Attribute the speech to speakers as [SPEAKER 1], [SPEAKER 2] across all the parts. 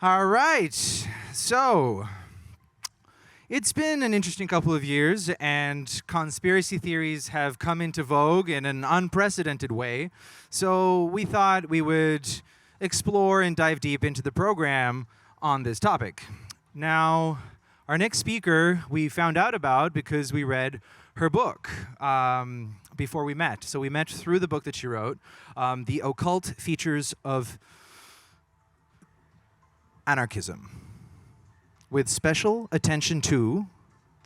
[SPEAKER 1] All right. So, it's been an interesting couple of years, and conspiracy theories have come into vogue in an unprecedented way. So, we thought we would explore and dive deep into the program on this topic. Now, our next speaker we found out about because we read her book before we met. So, we met through the book that she wrote, The Occult Features of Anarchism, with special attention to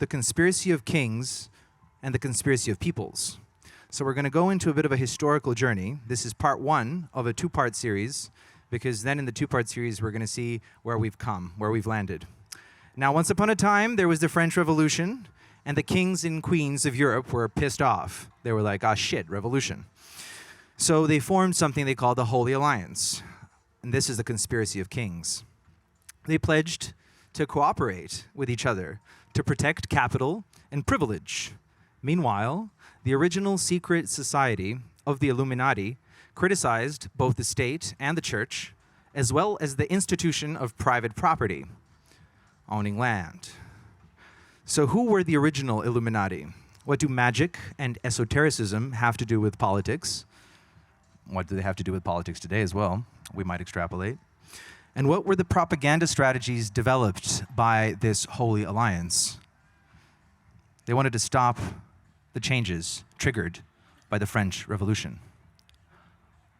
[SPEAKER 1] the conspiracy of kings and the conspiracy of peoples. So we're going to go into a bit of a historical journey. This is part one of a two-part series, because then in the two-part series we're going to see where we've come, where we've landed. Now, once upon a time, there was the French Revolution, and the kings and queens of Europe were pissed off. They were like, ah, shit, revolution. So they formed something they called the Holy Alliance, and this is the conspiracy of kings. They pledged to cooperate with each other to protect capital and privilege. Meanwhile, the original secret society of the Illuminati criticized both the state and the church, as well as the institution of private property, owning land. So who were the original Illuminati? What do magic and esotericism have to do with politics? What do they have to do with politics today as well? We might extrapolate. And what were the propaganda strategies developed by this Holy Alliance? They wanted to stop the changes triggered by the French Revolution.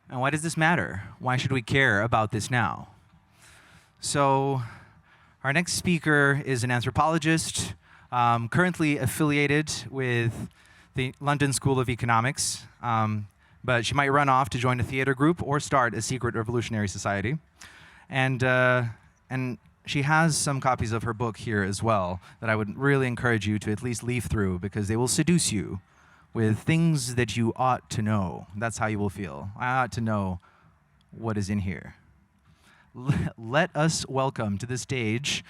[SPEAKER 1] And why does this matter? Why should we care about this now? So, our next speaker is an anthropologist, currently affiliated with the London School of Economics, but she might run off to join a theater group or start a secret revolutionary society. And she has some copies of her book here as well that I would really encourage you to at least leaf through, because they will seduce you with things that you ought to know. That's how you will feel. I ought to know what is in here. Let us welcome to the stage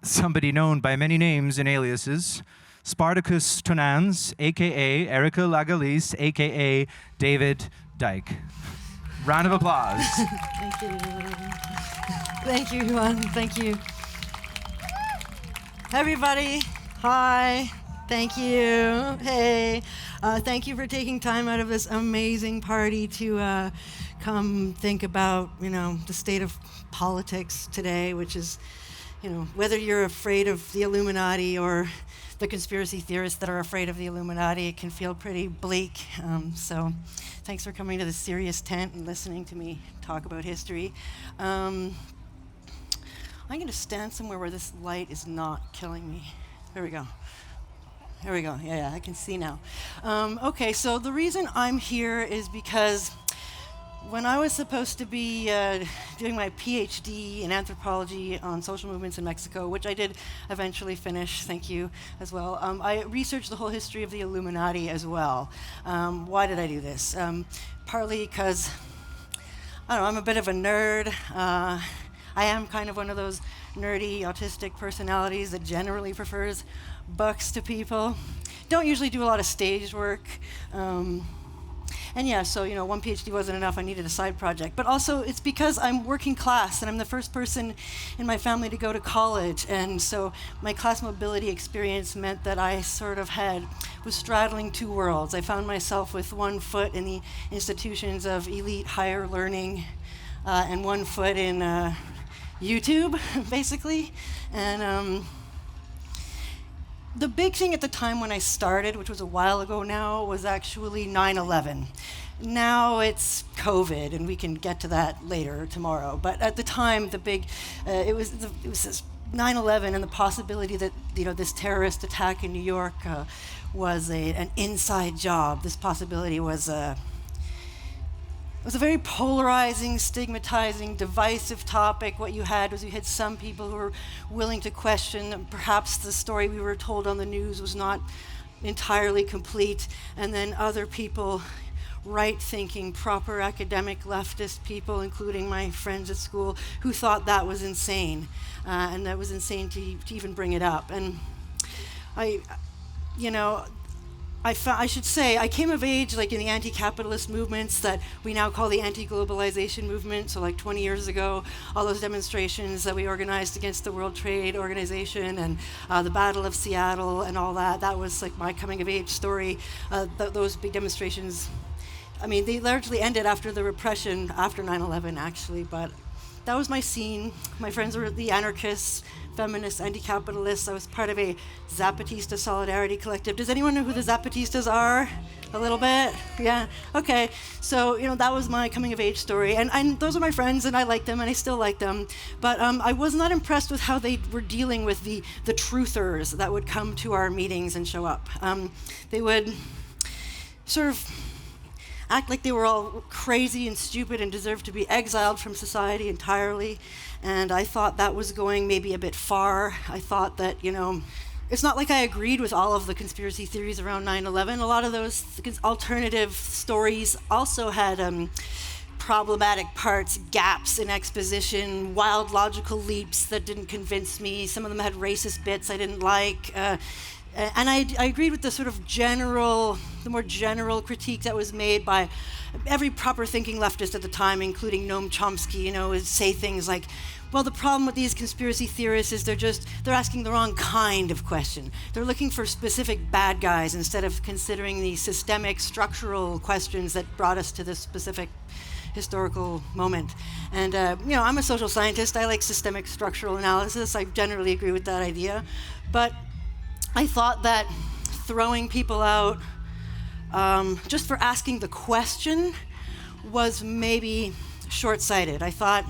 [SPEAKER 1] somebody known by many names and aliases, Spartacus Tonans, a.k.a. Erica Lagalisse, a.k.a. David Dyke. Round of applause.
[SPEAKER 2] Thank you. Thank you, Juan. Thank you. Everybody, hi. Thank you. Hey. Thank you for taking time out of this amazing party to come think about, the state of politics today, which is, whether you're afraid of the Illuminati or the conspiracy theorists that are afraid of the Illuminati, it can feel pretty bleak. So thanks for coming to the serious tent and listening to me talk about history. I'm going to stand somewhere where this light is not killing me. There we go. There we go. Yeah, I can see now. Okay, so the reason I'm here is because when I was supposed to be doing my PhD in anthropology on social movements in Mexico, which I did eventually finish, thank you as well, I researched the whole history of the Illuminati as well. Why did I do this? Partly because, I'm a bit of a nerd. I am kind of one of those nerdy, autistic personalities that generally prefers books to people. Don't usually do a lot of stage work. And yeah, so, one PhD wasn't enough. I needed a side project. But also, it's because I'm working class, and I'm the first person in my family to go to college. And so my class mobility experience meant that I sort of was straddling two worlds. I found myself with one foot in the institutions of elite higher learning and one foot in YouTube, basically. And the big thing at the time when I started, which was a while ago now, was actually 9/11. Now it's COVID, and we can get to that later tomorrow. But at the time, the big, it was this 9/11 and the possibility that this terrorist attack in New York was an inside job. This possibility was it was a very polarizing, stigmatizing, divisive topic. What you had was some people who were willing to question perhaps the story we were told on the news was not entirely complete, and then other people, right-thinking, proper academic leftist people, including my friends at school, who thought that was insane, and that was insane to even bring it up. And I should say, I came of age like in the anti-capitalist movements that we now call the anti-globalization movement. So like 20 years ago, all those demonstrations that we organized against the World Trade Organization and the Battle of Seattle and all that, that was like my coming of age story. Those big demonstrations, I mean, they largely ended after the repression, after 9/11 actually, but that was my scene. My friends were the anarchists, feminists, anti-capitalists. I was part of a Zapatista solidarity collective. Does anyone know who the Zapatistas are? A little bit? Yeah? Okay. So, that was my coming of age story. And those are my friends, and I like them, and I still like them. But I was not impressed with how they were dealing with the truthers that would come to our meetings and show up. They would sort of act like they were all crazy and stupid and deserved to be exiled from society entirely. And I thought that was going maybe a bit far. I thought that, it's not like I agreed with all of the conspiracy theories around 9/11. A lot of those alternative stories also had problematic parts, gaps in exposition, wild logical leaps that didn't convince me. Some of them had racist bits I didn't like. And I agreed with the sort of the more general critique that was made by every proper thinking leftist at the time, including Noam Chomsky, would say things like, well, the problem with these conspiracy theorists is they're asking the wrong kind of question. They're looking for specific bad guys instead of considering the systemic, structural questions that brought us to this specific historical moment. And, I'm a social scientist. I like systemic structural analysis. I generally agree with that idea. But I thought that throwing people out just for asking the question was maybe short-sighted. I thought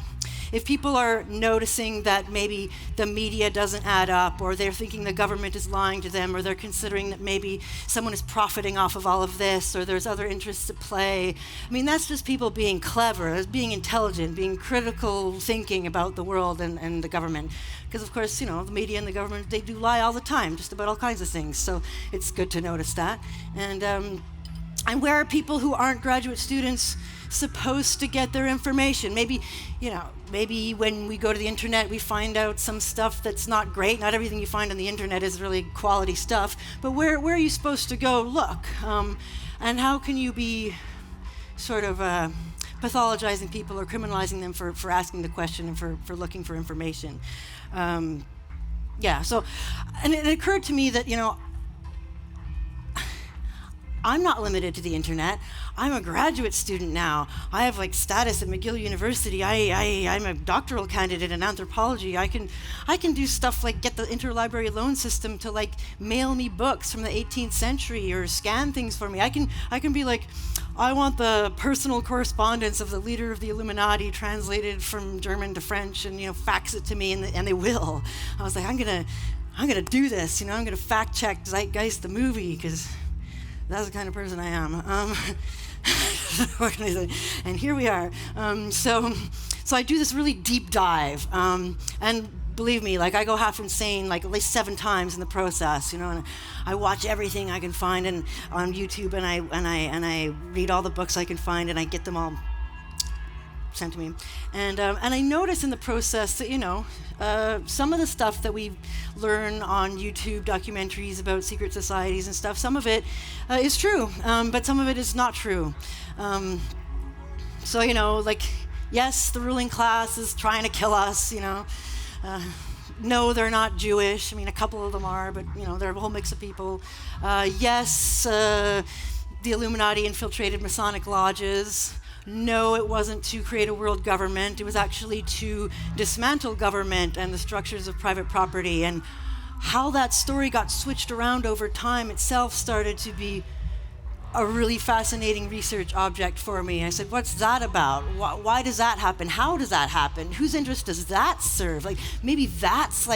[SPEAKER 2] if people are noticing that maybe the media doesn't add up, or they're thinking the government is lying to them, or they're considering that maybe someone is profiting off of all of this, or there's other interests at play, I mean, that's just people being clever, being intelligent, being critical thinking about the world and the government. Because, of course, the media and the government, they do lie all the time, just about all kinds of things. So it's good to notice that. And where are people who aren't graduate students supposed to get their information? Maybe when we go to the internet, we find out some stuff that's not great. Not everything you find on the internet is really quality stuff. But where are you supposed to go look? And how can you be sort of pathologizing people or criminalizing them for asking the question and for looking for information? And it occurred to me that, I'm not limited to the internet. I'm a graduate student now. I have status at McGill University. I'm a doctoral candidate in anthropology. I can do stuff like get the interlibrary loan system to mail me books from the 18th century or scan things for me. I can be like, I want the personal correspondence of the leader of the Illuminati translated from German to French, and fax it to me, and they will. I was like, I'm gonna do this. I'm gonna fact check Zeitgeist the movie, because that's the kind of person I am. And here we are. So I do this really deep dive, and believe me, I go half insane at least 7 times in the process, and I watch everything I can find on YouTube, and I read all the books I can find, and I get them all sent to me. And I notice in the process that, some of the stuff that we learn on YouTube documentaries about secret societies and stuff, some of it is true, but some of it is not true. Yes, the ruling class is trying to kill us, no, they're not Jewish. I mean, a couple of them are, but, they're a whole mix of people. Yes, the Illuminati infiltrated Masonic lodges. No, it wasn't to create a world government. It was actually to dismantle government and the structures of private property. And how that story got switched around over time itself started to be a really fascinating research object for me. I said, what's that about? Why does that happen? How does that happen? Whose interest does that serve? Maybe that's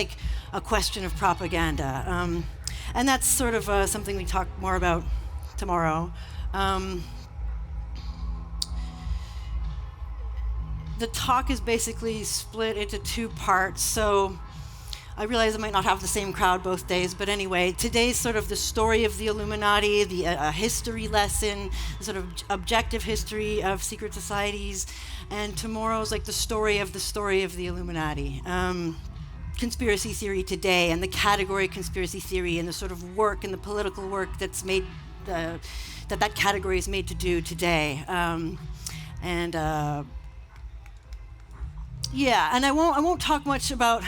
[SPEAKER 2] a question of propaganda. And that's sort of something we talk more about tomorrow. The talk is basically split into 2 parts, so I realize I might not have the same crowd both days, but anyway, today's sort of the story of the Illuminati, the history lesson, the sort of objective history of secret societies, and tomorrow's the story of the Illuminati. Conspiracy theory today, and the category conspiracy theory, and the sort of work and the political work that's made that category is made to do today. Yeah, and I won't talk much about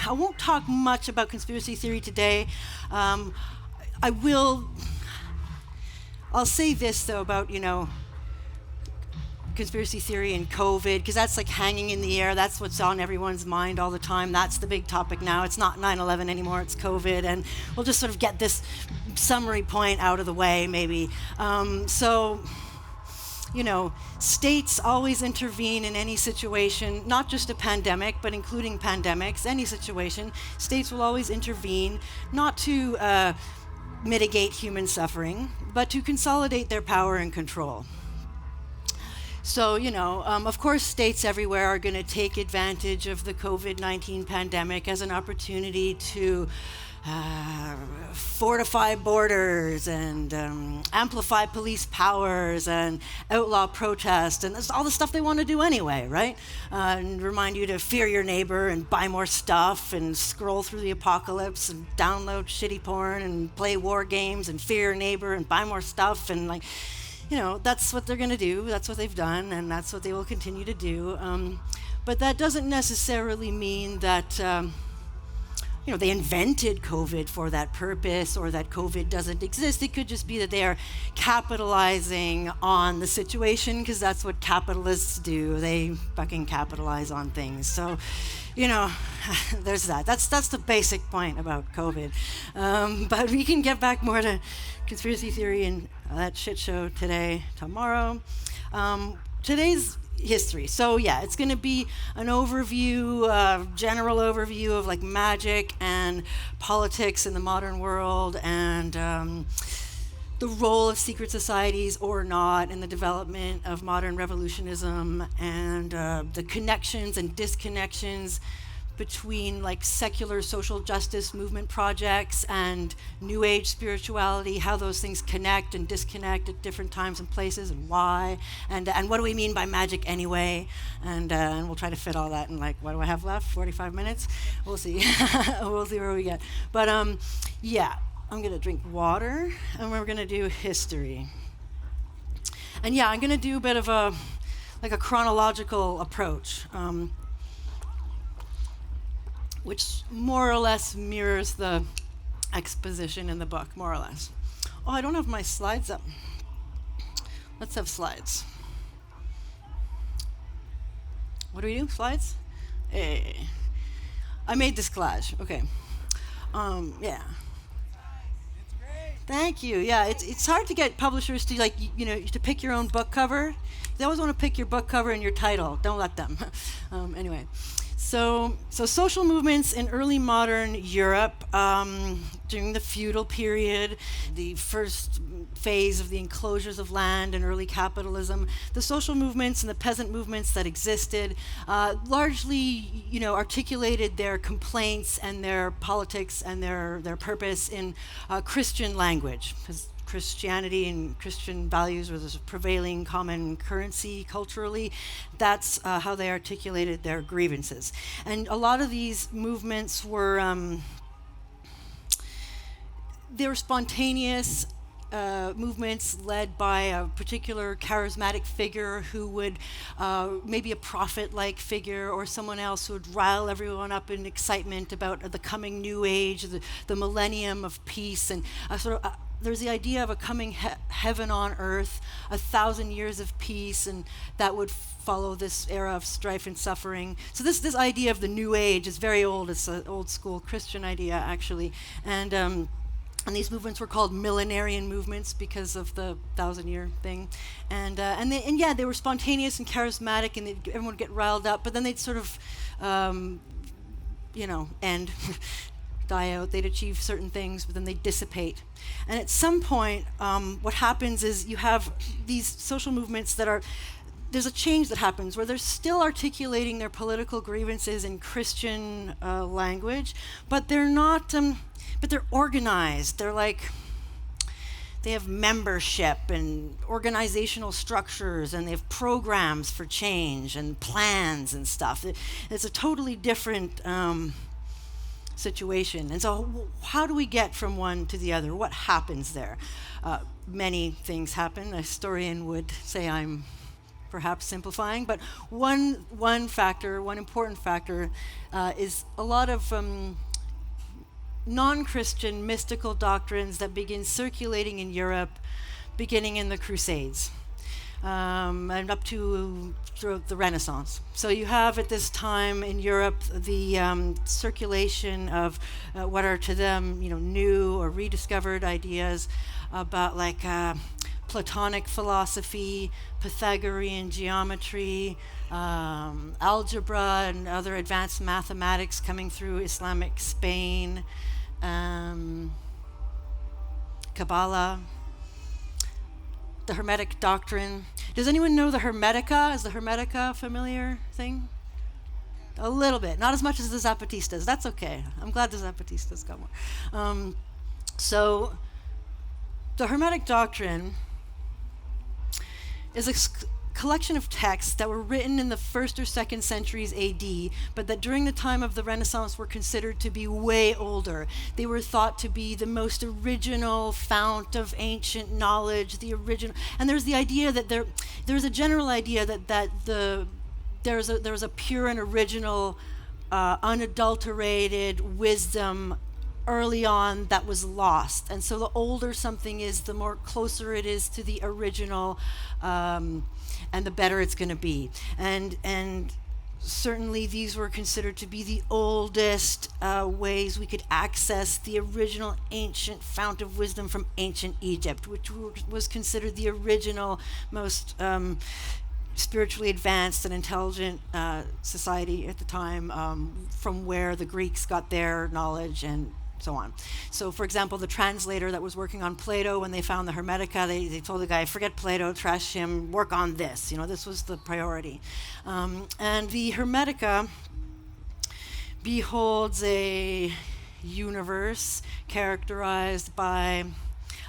[SPEAKER 2] conspiracy theory today. I'll say this though about conspiracy theory and COVID, because that's like hanging in the air. That's what's on everyone's mind all the time. That's the big topic now. It's not 9/11 anymore, it's COVID. And we'll just sort of get this summary point out of the way, maybe. States always intervene in any situation, not just a pandemic, but including pandemics, any situation. States will always intervene, not to mitigate human suffering, but to consolidate their power and control. So, of course, states everywhere are going to take advantage of the COVID-19 pandemic as an opportunity to fortify borders and amplify police powers and outlaw protest, and that's all the stuff they want to do anyway, right? And remind you to fear your neighbor and buy more stuff and scroll through the apocalypse and download shitty porn and play war games and fear your neighbor and buy more stuff, and that's what they're going to do. That's what they've done, and that's what they will continue to do. But that doesn't necessarily mean that they invented COVID for that purpose, or that COVID doesn't exist. It could just be that they are capitalizing on the situation, because that's what capitalists do. They fucking capitalize on things. So, there's that. That's the basic point about COVID. But we can get back more to conspiracy theory and that shit show tomorrow. Today's history. So yeah, it's going to be an overview, general overview of like magic and politics in the modern world, and the role of secret societies or not in the development of modern revolutionism, and the connections and disconnections between like secular social justice movement projects and New Age spirituality, how those things connect and disconnect at different times and places, and why, and what do we mean by magic anyway, and we'll try to fit all that in like, what do I have left, 45 minutes? We'll see. We'll see where we get. But yeah, I'm gonna drink water, and we're gonna do history. And yeah, I'm gonna do a bit of a chronological approach, which more or less mirrors the exposition in the book, more or less. Oh, I don't have my slides up. Let's have slides. What do we do? Slides? Hey. I made this collage. Okay. Yeah.
[SPEAKER 3] It's great.
[SPEAKER 2] Thank you. Yeah, it's hard to get publishers to to pick your own book cover. They always want to pick your book cover and your title. Don't let them. Anyway. So social movements in early modern Europe during the feudal period, the first phase of the enclosures of land and early capitalism, the social movements and the peasant movements that existed largely, articulated their complaints and their politics and their purpose in Christian language, because Christianity and Christian values were the prevailing common currency culturally. That's how they articulated their grievances. And a lot of these movements were spontaneous movements led by a particular charismatic figure who would, maybe a prophet-like figure or someone else who would rile everyone up in excitement about the coming new age, the millennium of peace, and there's the idea of a coming heaven on earth, 1,000 years of peace, and that would follow this era of strife and suffering. So this idea of the new age is very old. It's an old school Christian idea, actually. And these movements were called millenarian movements because of the 1,000-year thing. And they were spontaneous and charismatic, and everyone would get riled up, but then they'd sort of, end. Die out, they'd achieve certain things, but then they'd dissipate. And at some point, what happens is you have these social movements there's a change that happens where they're still articulating their political grievances in Christian language, but they're not, but they're organized. They have membership and organizational structures, and they have programs for change and plans and stuff. It's a totally different situation. And so how do we get from one to the other? What happens there? Many things happen. A historian would say I'm perhaps simplifying, but one important factor, is a lot of non-Christian mystical doctrines that begin circulating in Europe beginning in the Crusades. And up to throughout the Renaissance. So you have at this time in Europe the circulation of what are to them, new or rediscovered ideas about like Platonic philosophy, Pythagorean geometry, algebra and other advanced mathematics coming through Islamic Spain, Kabbalah, the Hermetic doctrine. Does anyone know the Hermetica? Is the Hermetica a familiar thing? A little bit, not as much as the Zapatistas. That's okay. I'm glad the Zapatistas got more. So the Hermetic doctrine is a collection of texts that were written in the 1st or 2nd centuries AD, but that during the time of the Renaissance were considered to be way older. They were thought to be the most original fount of ancient knowledge, the original. And there's the idea that there's a general idea that there was a pure and original, unadulterated wisdom early on that was lost. And so the older something is, the more closer it is to the original, and the better it's going to be. And certainly these were considered to be the oldest ways we could access the original ancient fount of wisdom from ancient Egypt, which was considered the original, most spiritually advanced and intelligent society at the time, from where the Greeks got their knowledge and so on. So, for example, the translator that was working on Plato, when they found the Hermetica, they told the guy, forget Plato, trash him, work on this. This was the priority. And the Hermetica beholds a universe characterized by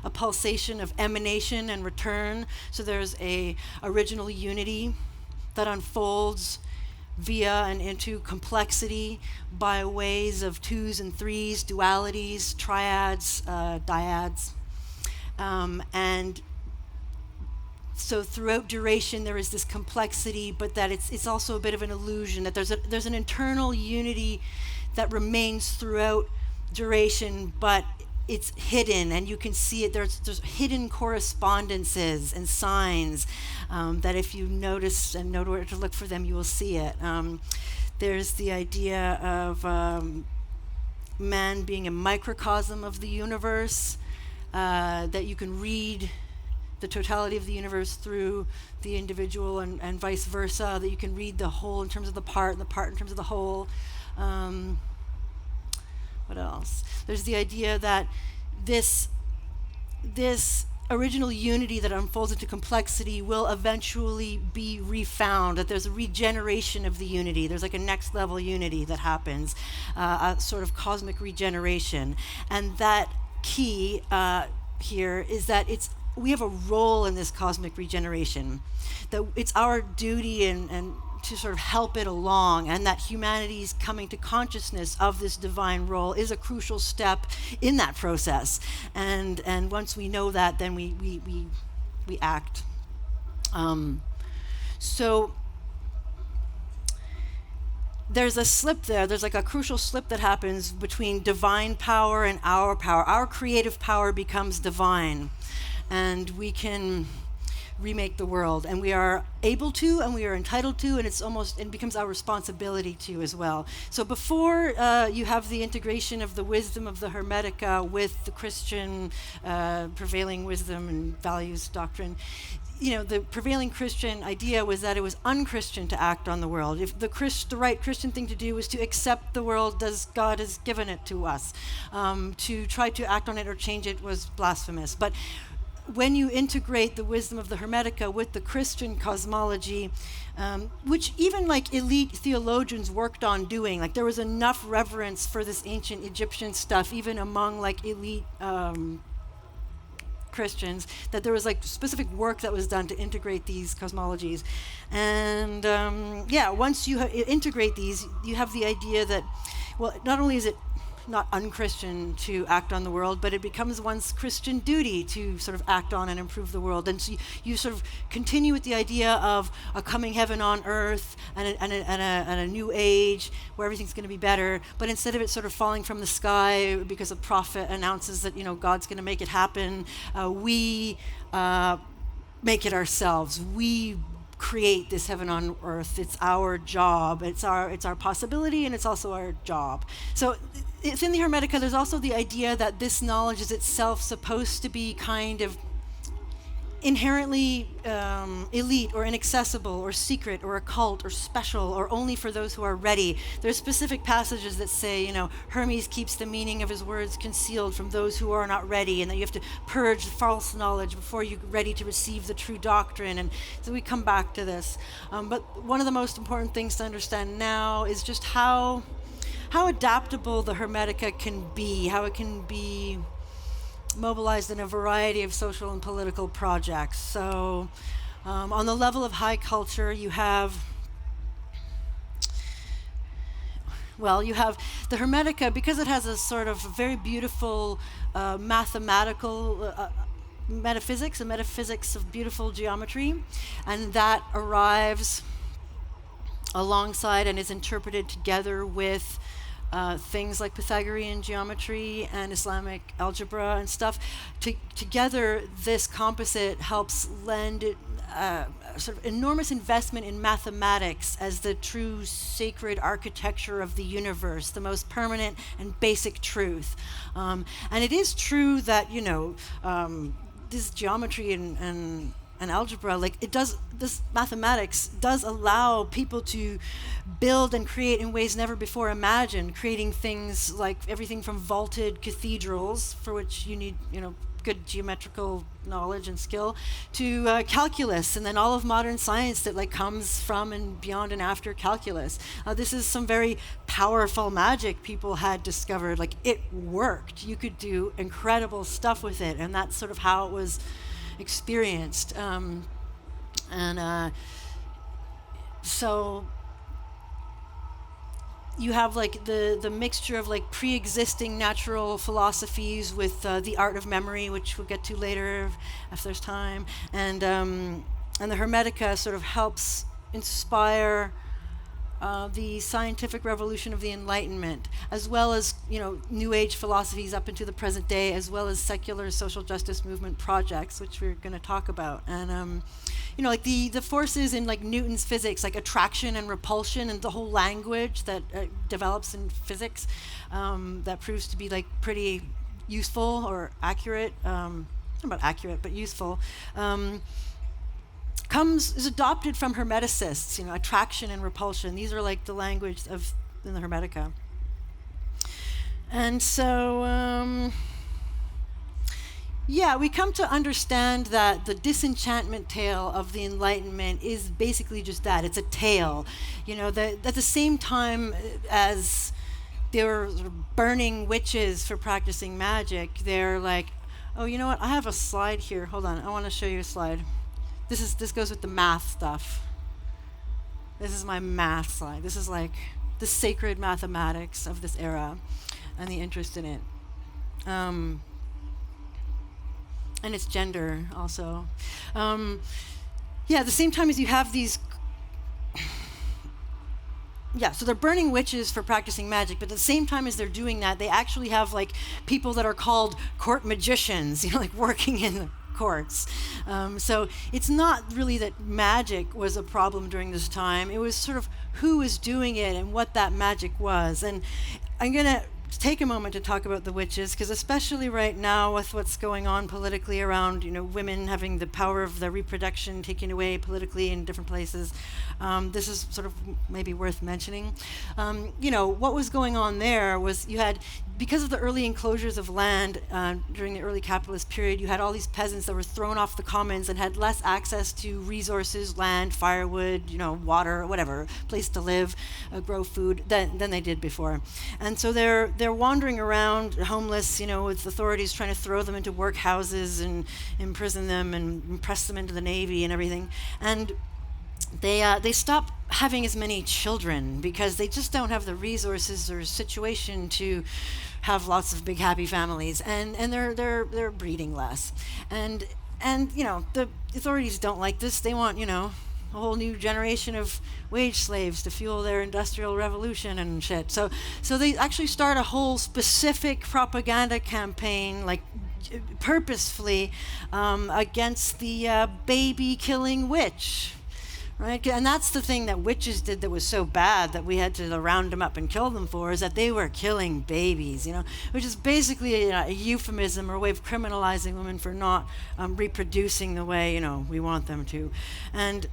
[SPEAKER 2] a pulsation of emanation and return. So there's a original unity that unfolds via and into complexity by ways of twos and threes, dualities, triads, dyads. And so throughout duration there is this complexity, but that it's also a bit of an illusion, that there's an internal unity that remains throughout duration, but it's hidden, and you can see it. There's hidden correspondences and signs that if you notice and know where to look for them, you will see it. There's the idea of man being a microcosm of the universe, that you can read the totality of the universe through the individual, and vice versa, that you can read the whole in terms of the part, and the part in terms of the whole. What else? There's the idea that this original unity that unfolds into complexity will eventually be refound, that there's a regeneration of the unity. There's like a next level unity that happens, a sort of cosmic regeneration. And that key here is that we have a role in this cosmic regeneration, that it's our duty and to sort of help it along, and that humanity's coming to consciousness of this divine role is a crucial step in that process. And once we know that, then we act. So there's a slip there. There's like a crucial slip that happens between divine power and our power. Our creative power becomes divine, and we can remake the world, and we are able to, and we are entitled to, and it becomes our responsibility to as well. So before you have the integration of the wisdom of the Hermetica with the Christian prevailing wisdom and values doctrine, the prevailing Christian idea was that it was unchristian to act on the world. If the right Christian thing to do was to accept the world as God has given it to us. To try to act on it or change it was blasphemous. But when you integrate the wisdom of the Hermetica with the Christian cosmology, which even like elite theologians worked on doing, like there was enough reverence for this ancient Egyptian stuff, even among like elite Christians, that there was like specific work that was done to integrate these cosmologies. And once you integrate these, you have the idea that, well, not only is it not unchristian to act on the world, but it becomes one's Christian duty to sort of act on and improve the world. And so you sort of continue with the idea of a coming heaven on earth and a new age where everything's going to be better. But instead of it sort of falling from the sky because a prophet announces that, God's going to make it happen, we make it ourselves. We create this heaven on earth. It's our job. It's our possibility, and it's also our job. So it's in the Hermetica. There's also the idea that this knowledge is itself supposed to be kind of inherently elite or inaccessible or secret or occult or special or only for those who are ready. There's specific passages that say, Hermes keeps the meaning of his words concealed from those who are not ready, and that you have to purge false knowledge before you're ready to receive the true doctrine. And so we come back to this. But one of the most important things to understand now is just how adaptable the Hermetica can be, how it can be mobilized in a variety of social and political projects. So on the level of high culture, you have the Hermetica, because it has a sort of very beautiful mathematical metaphysics, a metaphysics of beautiful geometry, and that arrives alongside and is interpreted together with things like Pythagorean geometry and Islamic algebra and stuff. Together, this composite helps lend it sort of enormous investment in mathematics as the true sacred architecture of the universe, the most permanent and basic truth. And it is true that, this geometry and algebra, this mathematics does allow people to build and create in ways never before imagined, creating things like everything from vaulted cathedrals, for which you need, good geometrical knowledge and skill, to calculus, and then all of modern science that comes from and beyond and after calculus. This is some very powerful magic people had discovered. It worked. You could do incredible stuff with it, and that's sort of how it was experienced. So you have the mixture of pre-existing natural philosophies with the art of memory, which we'll get to later if there's time, and the Hermetica sort of helps inspire the scientific revolution of the Enlightenment, as well as New Age philosophies up into the present day, as well as secular social justice movement projects, which we're going to talk about. And the forces in Newton's physics, attraction and repulsion, and the whole language that develops in physics, that proves to be pretty useful or accurate. Not about accurate, but useful. Is adopted from Hermeticists, attraction and repulsion. These are the language in the Hermetica. And so, we come to understand that the disenchantment tale of the Enlightenment is basically just that. It's a tale. That at the same time as they were sort of burning witches for practicing magic, they're oh, you know what? I have a slide here. Hold on. I want to show you a slide. This goes with the math stuff. This is my math slide. This is the sacred mathematics of this era and the interest in it. And its gender also. At the same time as you have these... so they're burning witches for practicing magic, but at the same time as they're doing that, they actually have people that are called court magicians, working in the courts. So it's not really that magic was a problem during this time. It was sort of who was doing it and what that magic was. And I'm going to take a moment to talk about the witches, because especially right now with what's going on politically around, women having the power of their reproduction taken away politically in different places, this is sort of maybe worth mentioning. What was going on there was you had, because of the early enclosures of land during the early capitalist period, you had all these peasants that were thrown off the commons and had less access to resources, land, firewood, water, whatever, place to live, grow food, than they did before. And so they're wandering around homeless, with authorities trying to throw them into workhouses and imprison them and press them into the Navy and everything. And they stopped having as many children because they just don't have the resources or situation to have lots of big happy families, and they're breeding less, and the authorities don't like this. They want a whole new generation of wage slaves to fuel their industrial revolution and shit. So they actually start a whole specific propaganda campaign, like purposefully, against the baby killing witch. Right, and that's the thing that witches did that was so bad that we had to round them up and kill them for, is that they were killing babies, which is basically a euphemism or a way of criminalizing women for not reproducing the way we want them to, and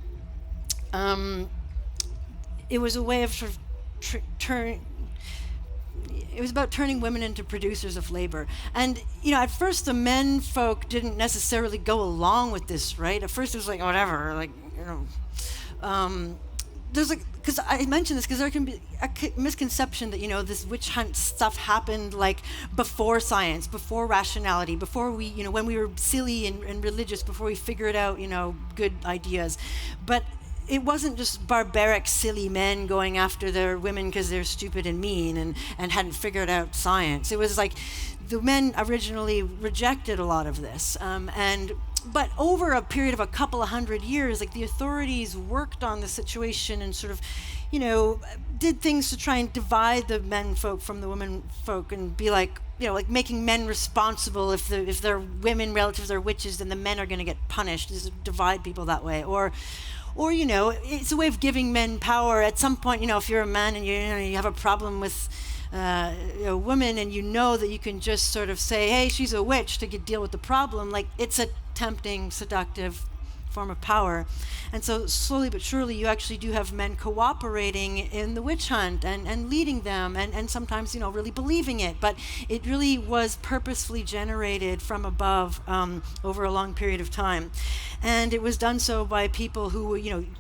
[SPEAKER 2] it was a way of sort of it was about turning women into producers of labor. And, at first the men folk didn't necessarily go along with this, right? At first it was like, whatever, like, there's like, because I mentioned this because there can be a misconception that, this witch hunt stuff happened like before science, before rationality, before we, when we were silly and religious, before we figured out, good ideas. But it wasn't just barbaric, silly men going after their women because they're stupid and mean and hadn't figured out science. It was like the men originally rejected a lot of this. But over a period of a couple of hundred years, like the authorities worked on the situation and sort of, did things to try and divide the men folk from the women folk and be like, like making men responsible if they're women relatives are witches, then the men are going to get punished. Just divide people that way, or it's a way of giving men power. At some point, if you're a man and you have a problem with a woman, and that you can just sort of say, hey, she's a witch, to deal with the problem, like it's a tempting, seductive form of power. And so slowly but surely you actually do have men cooperating in the witch hunt and leading them and sometimes really believing it, but it really was purposefully generated from above over a long period of time. And it was done so by people who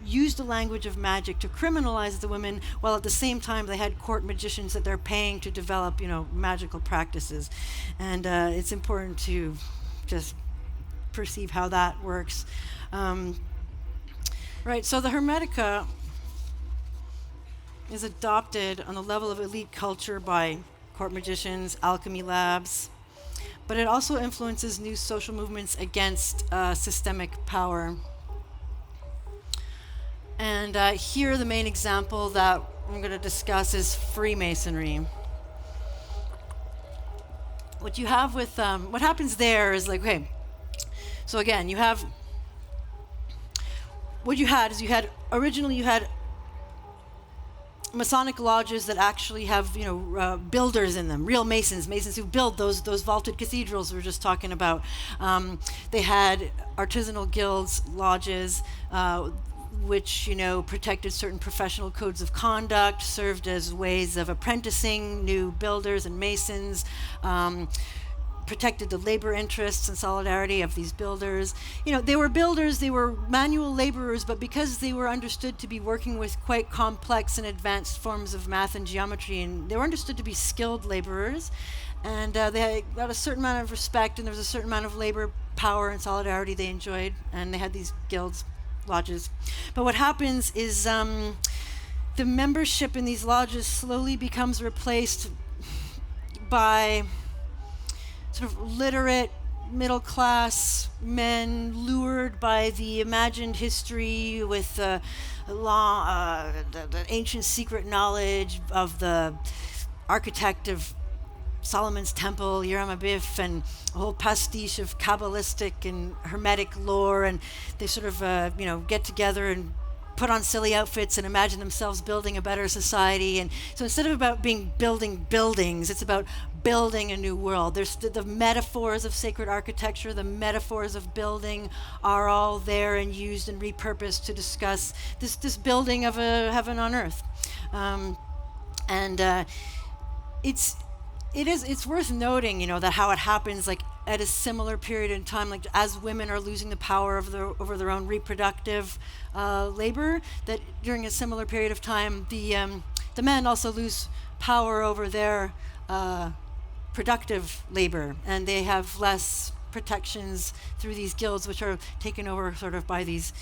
[SPEAKER 2] used the language of magic to criminalize the women, while at the same time they had court magicians that they're paying to develop magical practices. And it's important to just perceive how that works. Right, so the Hermetica is adopted on the level of elite culture by court magicians, alchemy labs, but it also influences new social movements against systemic power. And here the main example that I'm going to discuss is Freemasonry. What you have with, what happens there is like, okay, so again, what you had originally you had Masonic lodges that actually have, builders in them, real masons who build those vaulted cathedrals we were just talking about. They had artisanal guilds, lodges, which, protected certain professional codes of conduct, served as ways of apprenticing new builders and masons, protected the labor interests and solidarity of these builders. They were builders, they were manual laborers, but because they were understood to be working with quite complex and advanced forms of math and geometry, and they were understood to be skilled laborers, and they got a certain amount of respect, and there was a certain amount of labor power and solidarity they enjoyed, and they had these guilds, lodges. But what happens is the membership in these lodges slowly becomes replaced by sort of literate, middle-class men lured by the imagined history with the ancient secret knowledge of the architect of Solomon's Temple, Hiram Abiff, and a whole pastiche of Kabbalistic and Hermetic lore, and they sort of, get together and put on silly outfits and imagine themselves building a better society. And so instead of about building buildings, it's about building a new world. There's the metaphors of sacred architecture, the metaphors of building are all there and used and repurposed to discuss this building of a heaven on earth. It's worth noting, that how it happens like at a similar period in time, like as women are losing the power over their own reproductive labor, that during a similar period of time, the men also lose power over their productive labor, and they have less protections through these guilds, which are taken over sort of by these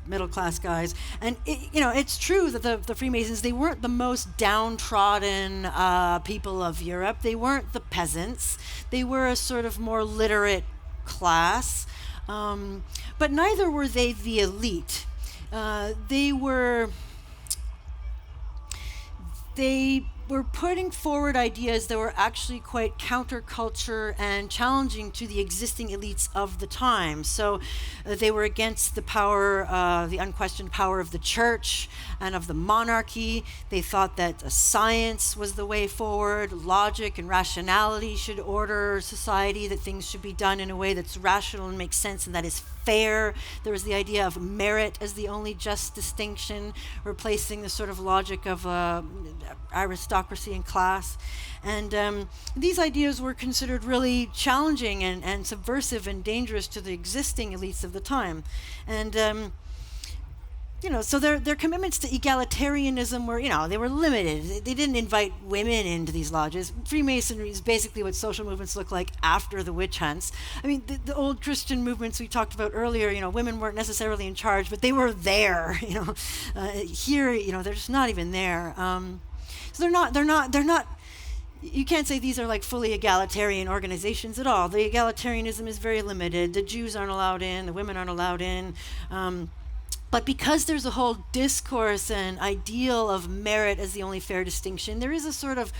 [SPEAKER 2] middle-class guys. And it's true that the Freemasons, they weren't the most downtrodden people of Europe. They weren't the peasants. They were a sort of more literate class, but neither were they the elite. They were putting forward ideas that were actually quite counterculture and challenging to the existing elites of the time. So they were against the power, the unquestioned power of the church and of the monarchy. They thought that science was the way forward, logic and rationality should order society, that things should be done in a way that's rational and makes sense and that is fair. There was the idea of merit as the only just distinction, replacing the sort of logic of aristocracy and class. And these ideas were considered really challenging and subversive and dangerous to the existing elites of the time. And so their commitments to egalitarianism were, they were limited. They didn't invite women into these lodges. Freemasonry is basically what social movements look like after the witch hunts. I mean, the old Christian movements we talked about earlier, women weren't necessarily in charge, but they were there. Here, they're just not even there. So they're not. You can't say these are like fully egalitarian organizations at all. The egalitarianism is very limited. The Jews aren't allowed in. The women aren't allowed in. But because there's a whole discourse and ideal of merit as the only fair distinction, there is a sort of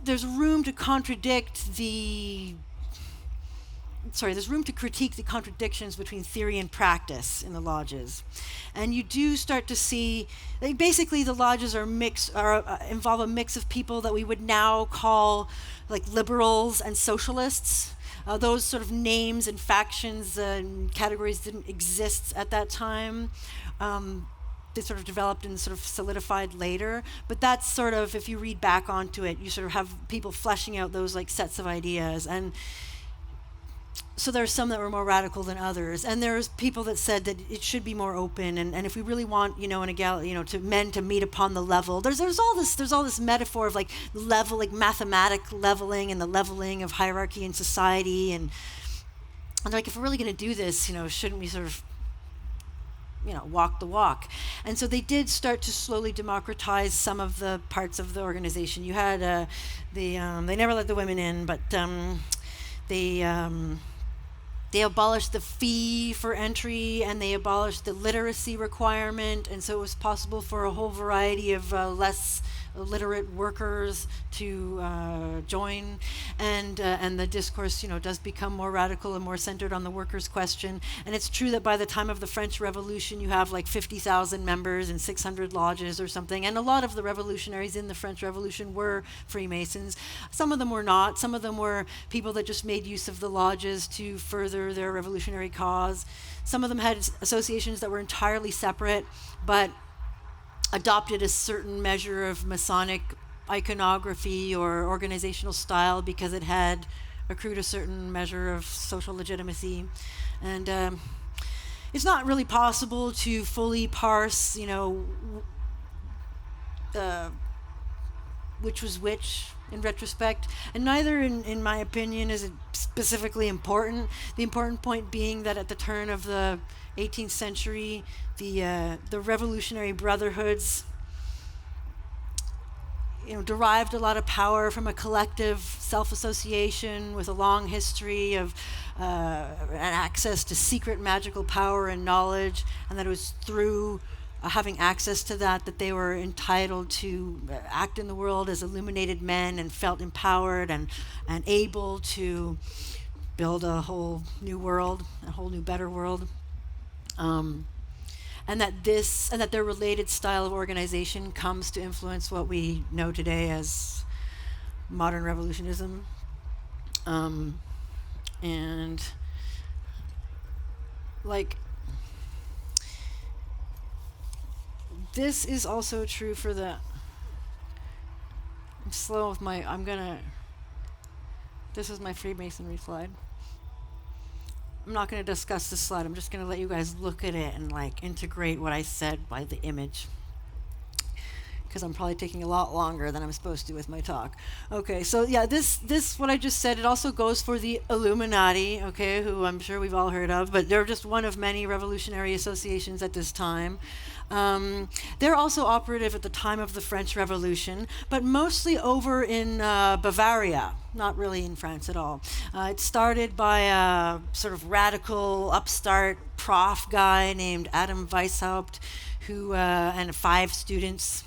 [SPEAKER 2] there's room to critique the contradictions between theory and practice in the lodges. And you do start to see, basically the lodges involve a mix of people that we would now call like liberals and socialists. Those sort of names and factions and categories didn't exist at that time. They sort of developed and sort of solidified later. But that's sort of, if you read back onto it, you sort of have people fleshing out those like sets of ideas. And so there's some that were more radical than others, and there's people that said that it should be more open, and if we really want, to men to meet upon the level, there's all this metaphor of like level, like mathematic leveling and the leveling of hierarchy in society, and like if we're really going to do this, shouldn't we sort of walk the walk? And so they did start to slowly democratize some of the parts of the organization. You had they never let the women in, but they abolished the fee for entry, and they abolished the literacy requirement, and so it was possible for a whole variety of less literate workers to join, and the discourse, does become more radical and more centered on the workers' question. And it's true that by the time of the French Revolution, you have like 50,000 members and 600 lodges or something, and a lot of the revolutionaries in the French Revolution were Freemasons. Some of them were not. Some of them were people that just made use of the lodges to further their revolutionary cause. Some of them had associations that were entirely separate, but adopted a certain measure of Masonic iconography or organizational style because it had accrued a certain measure of social legitimacy. And it's not really possible to fully parse, which was which in retrospect, and neither, in my opinion, is it specifically important. The important point being that at the turn of the 18th century, the revolutionary brotherhoods, derived a lot of power from a collective self-association with a long history of and access to secret magical power and knowledge, and that it was through having access to that they were entitled to act in the world as illuminated men and felt empowered and able to build a whole new world, a whole new better world. And that their related style of organization comes to influence what we know today as modern revolutionism. And like, this is also true for the, I'm slow with my, this is my Freemasonry slide. I'm not going to discuss this slide. I'm just going to let you guys look at it and like integrate what I said by the image. because I'm probably taking a lot longer than I'm supposed to with my talk. Okay, so yeah, this what I just said, it also goes for the Illuminati, okay, who I'm sure we've all heard of, but they're just one of many revolutionary associations at this time. They're also operative at the time of the French Revolution, but mostly over in Bavaria, not really in France at all. It started by a sort of radical upstart prof guy named Adam Weishaupt, who and 5 students,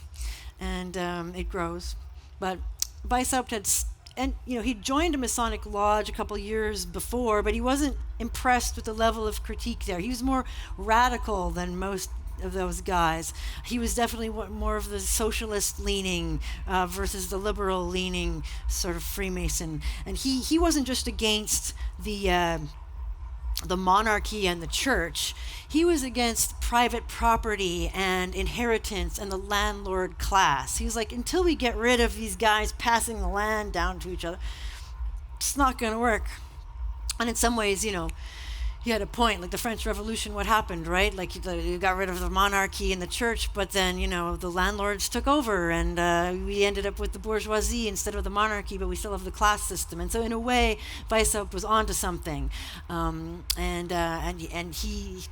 [SPEAKER 2] and it grows. But Weishaupt had and he joined a Masonic lodge a couple years before, but he wasn't impressed with the level of critique there. He was more radical than most of those guys. He was definitely more of the socialist leaning versus the liberal leaning sort of Freemason. And he wasn't just against the monarchy and the church. He was against private property and inheritance and the landlord class. He was like, until we get rid of these guys passing the land down to each other, it's not going to work. And in some ways, he had a point. Like the French Revolution, what happened, right? Like you got rid of the monarchy and the church, but then, the landlords took over, and we ended up with the bourgeoisie instead of the monarchy, but we still have the class system. And so in a way, Weishaupt was onto something. And he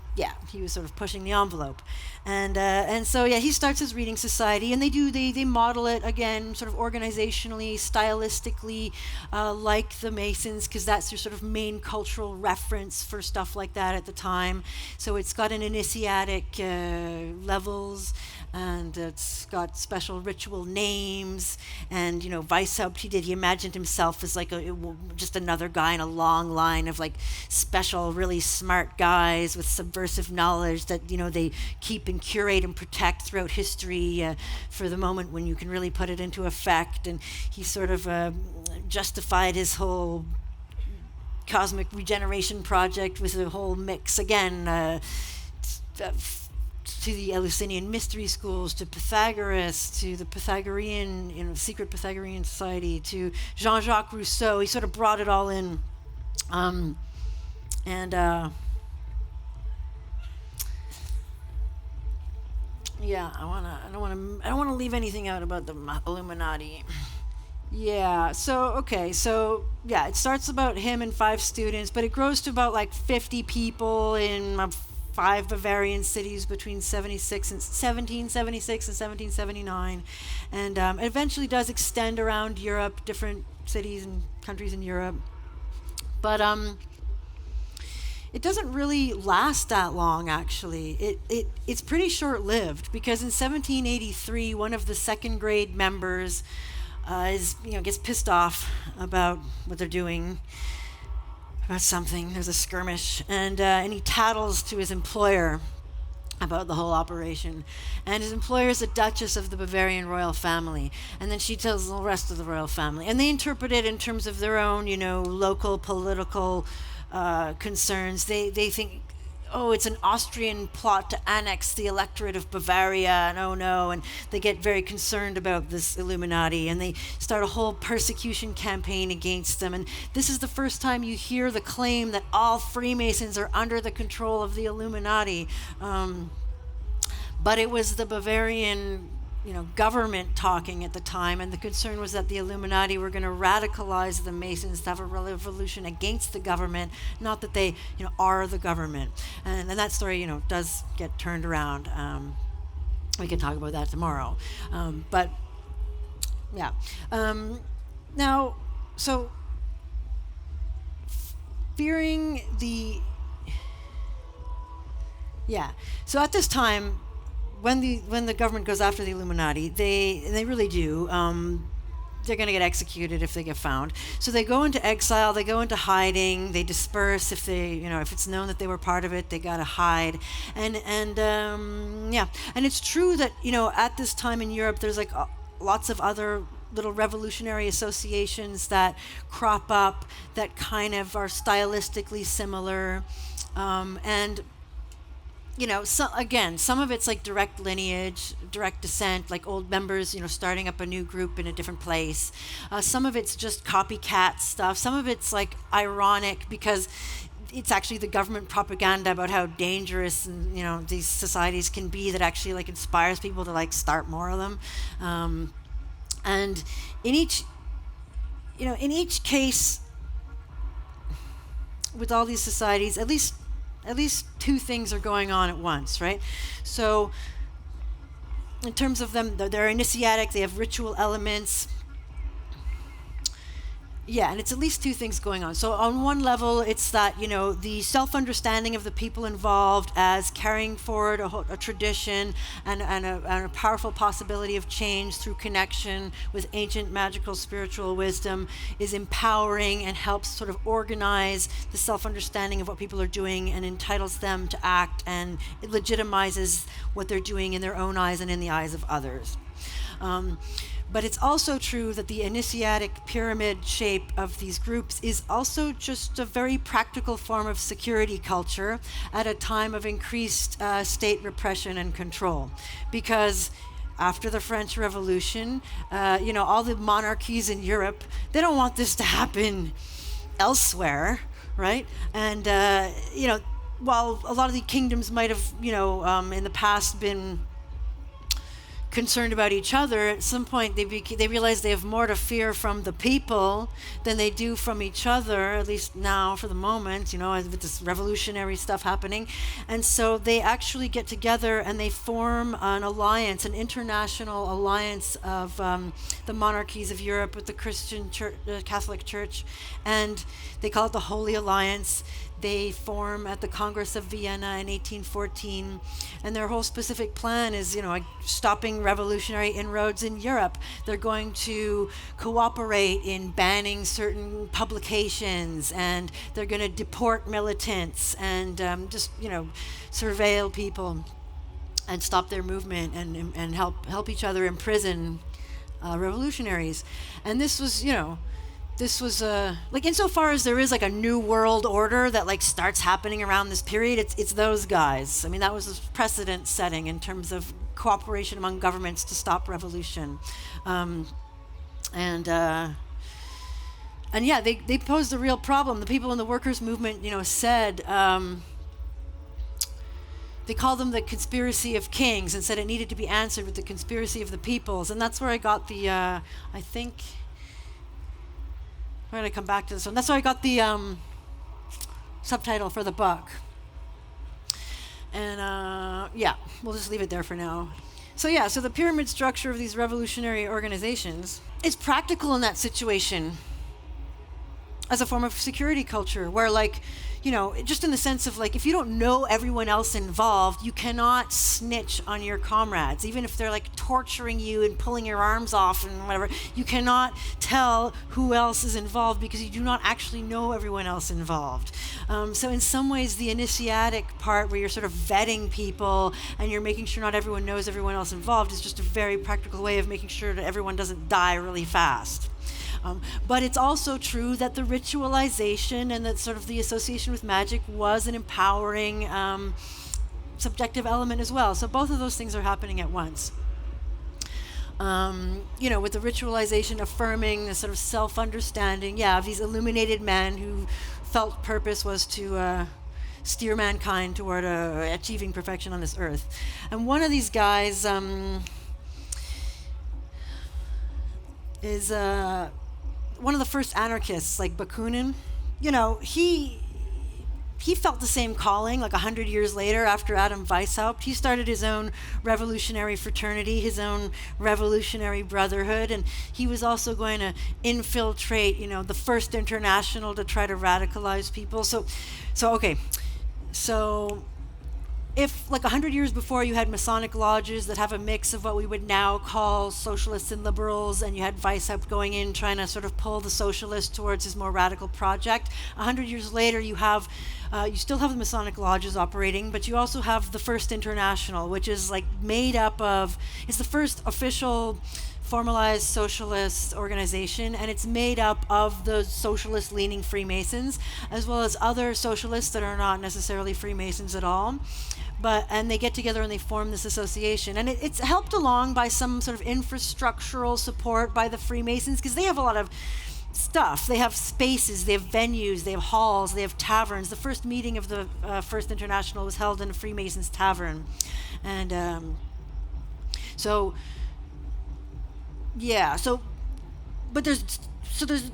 [SPEAKER 2] was sort of pushing the envelope. And so he starts his reading society, and they model it again, sort of organizationally, stylistically, like the Masons, because that's your sort of main cultural reference for stuff like that at the time. So it's got an initiatic levels, and it's got special ritual names. And Weishaupt, he imagined himself as like just another guy in a long line of like special, really smart guys with subversive knowledge that they keep and curate and protect throughout history for the moment when you can really put it into effect. And he sort of justified his whole cosmic regeneration project with a whole mix again to the Eleusinian mystery schools, to Pythagoras, to the Pythagorean, secret Pythagorean society, to Jean-Jacques Rousseau. He sort of brought it all in, I don't wanna leave anything out about the Illuminati. Yeah, it starts about him and 5 students, but it grows to about like 50 people in 5 Bavarian cities between 1776 and 1779, and it eventually does extend around Europe, different cities and countries in Europe. But it doesn't really last that long, actually. It's pretty short-lived, because in 1783, one of the second grade members gets pissed off about what they're doing, about something. There's a skirmish, and he tattles to his employer about the whole operation. And his employer is a duchess of the Bavarian royal family, and then she tells the rest of the royal family, and they interpret it in terms of their own, local political concerns. They think, oh, it's an Austrian plot to annex the electorate of Bavaria, and oh no, and they get very concerned about this Illuminati, and they start a whole persecution campaign against them. And this is the first time you hear the claim that all Freemasons are under the control of the Illuminati. But it was the Bavarian government talking at the time, and the concern was that the Illuminati were going to radicalize the Masons to have a revolution against the government, not that they, are the government. And that story, does get turned around. We can talk about that tomorrow. Now, so fearing the, so at this time, when the government goes after the Illuminati, they really do. They're going to get executed if they get found. So they go into exile. They go into hiding. They disperse if if it's known that they were part of it. They got to hide. And it's true that at this time in Europe, there's like lots of other little revolutionary associations that crop up that kind of are stylistically similar, and some of it's like direct lineage, direct descent, like old members, starting up a new group in a different place. Some of it's just copycat stuff. Some of it's like ironic because it's actually the government propaganda about how dangerous and these societies can be that actually like inspires people to like start more of them. And in each case, with all these societies, at least two things are going on at once, right? So in terms of them, they're initiatic, they have ritual elements. Yeah, and it's at least two things going on. So on one level, it's that, the self-understanding of the people involved as carrying forward a tradition and a powerful possibility of change through connection with ancient magical spiritual wisdom is empowering and helps sort of organize the self-understanding of what people are doing and entitles them to act, and it legitimizes what they're doing in their own eyes and in the eyes of others. But it's also true that the initiatic pyramid shape of these groups is also just a very practical form of security culture at a time of increased state repression and control. Because after the French Revolution, all the monarchies in Europe, they don't want this to happen elsewhere, right? And, while a lot of the kingdoms might have, in the past been concerned about each other, at some point they realize they have more to fear from the people than they do from each other, at least now for the moment, with this revolutionary stuff happening. And so they actually get together and they form an alliance, an international alliance of the monarchies of Europe with the Christian Church, Catholic Church, and they call it the Holy Alliance. They form at the Congress of Vienna in 1814, and their whole specific plan is, stopping revolutionary inroads in Europe. They're going to cooperate in banning certain publications, and they're going to deport militants and surveil people and stop their movement and help each other imprison revolutionaries. And this was, this was like, insofar as there is like a new world order that like starts happening around this period, it's those guys. I mean, that was a precedent setting in terms of cooperation among governments to stop revolution. And yeah, they posed a real problem. The people in the workers' movement, said, they called them the conspiracy of kings and said it needed to be answered with the conspiracy of the peoples. And that's where I got the, I think, we're going to come back to this one. That's why I got the subtitle for the book. And yeah, we'll just leave it there for now. So yeah, so the pyramid structure of these revolutionary organizations is practical in that situation as a form of security culture, where just in the sense of if you don't know everyone else involved, you cannot snitch on your comrades, even if they're torturing you and pulling your arms off and whatever. You cannot tell who else is involved because you do not actually know everyone else involved. So in some ways, the initiatic part where you're sort of vetting people and you're making sure not everyone knows everyone else involved is just a very practical way of making sure that everyone doesn't die really fast. But it's also true that the ritualization and that sort of the association with magic was an empowering subjective element as well. So both of those things are happening at once. With the ritualization affirming the sort of self-understanding, of these illuminated men who felt purpose was to steer mankind toward achieving perfection on this earth. And one of these guys is one of the first anarchists, like Bakunin. He felt the same calling 100 years later after Adam Weishaupt. He started his own revolutionary fraternity, his own revolutionary brotherhood, and he was also going to infiltrate, the First International to try to radicalize people. So if 100 years before you had Masonic lodges that have a mix of what we would now call socialists and liberals, and you had Weishaupt going in trying to sort of pull the socialists towards his more radical project, 100 years later you still have the Masonic lodges operating, but you also have the First International, which is made up of, it's the first official formalized socialist organization, and it's made up of the socialist-leaning Freemasons, as well as other socialists that are not necessarily Freemasons at all. And they get together and they form this association. And it's helped along by some sort of infrastructural support by the Freemasons, because they have a lot of stuff. They have spaces, they have venues, they have halls, they have taverns. The first meeting of the First International was held in a Freemasons tavern. And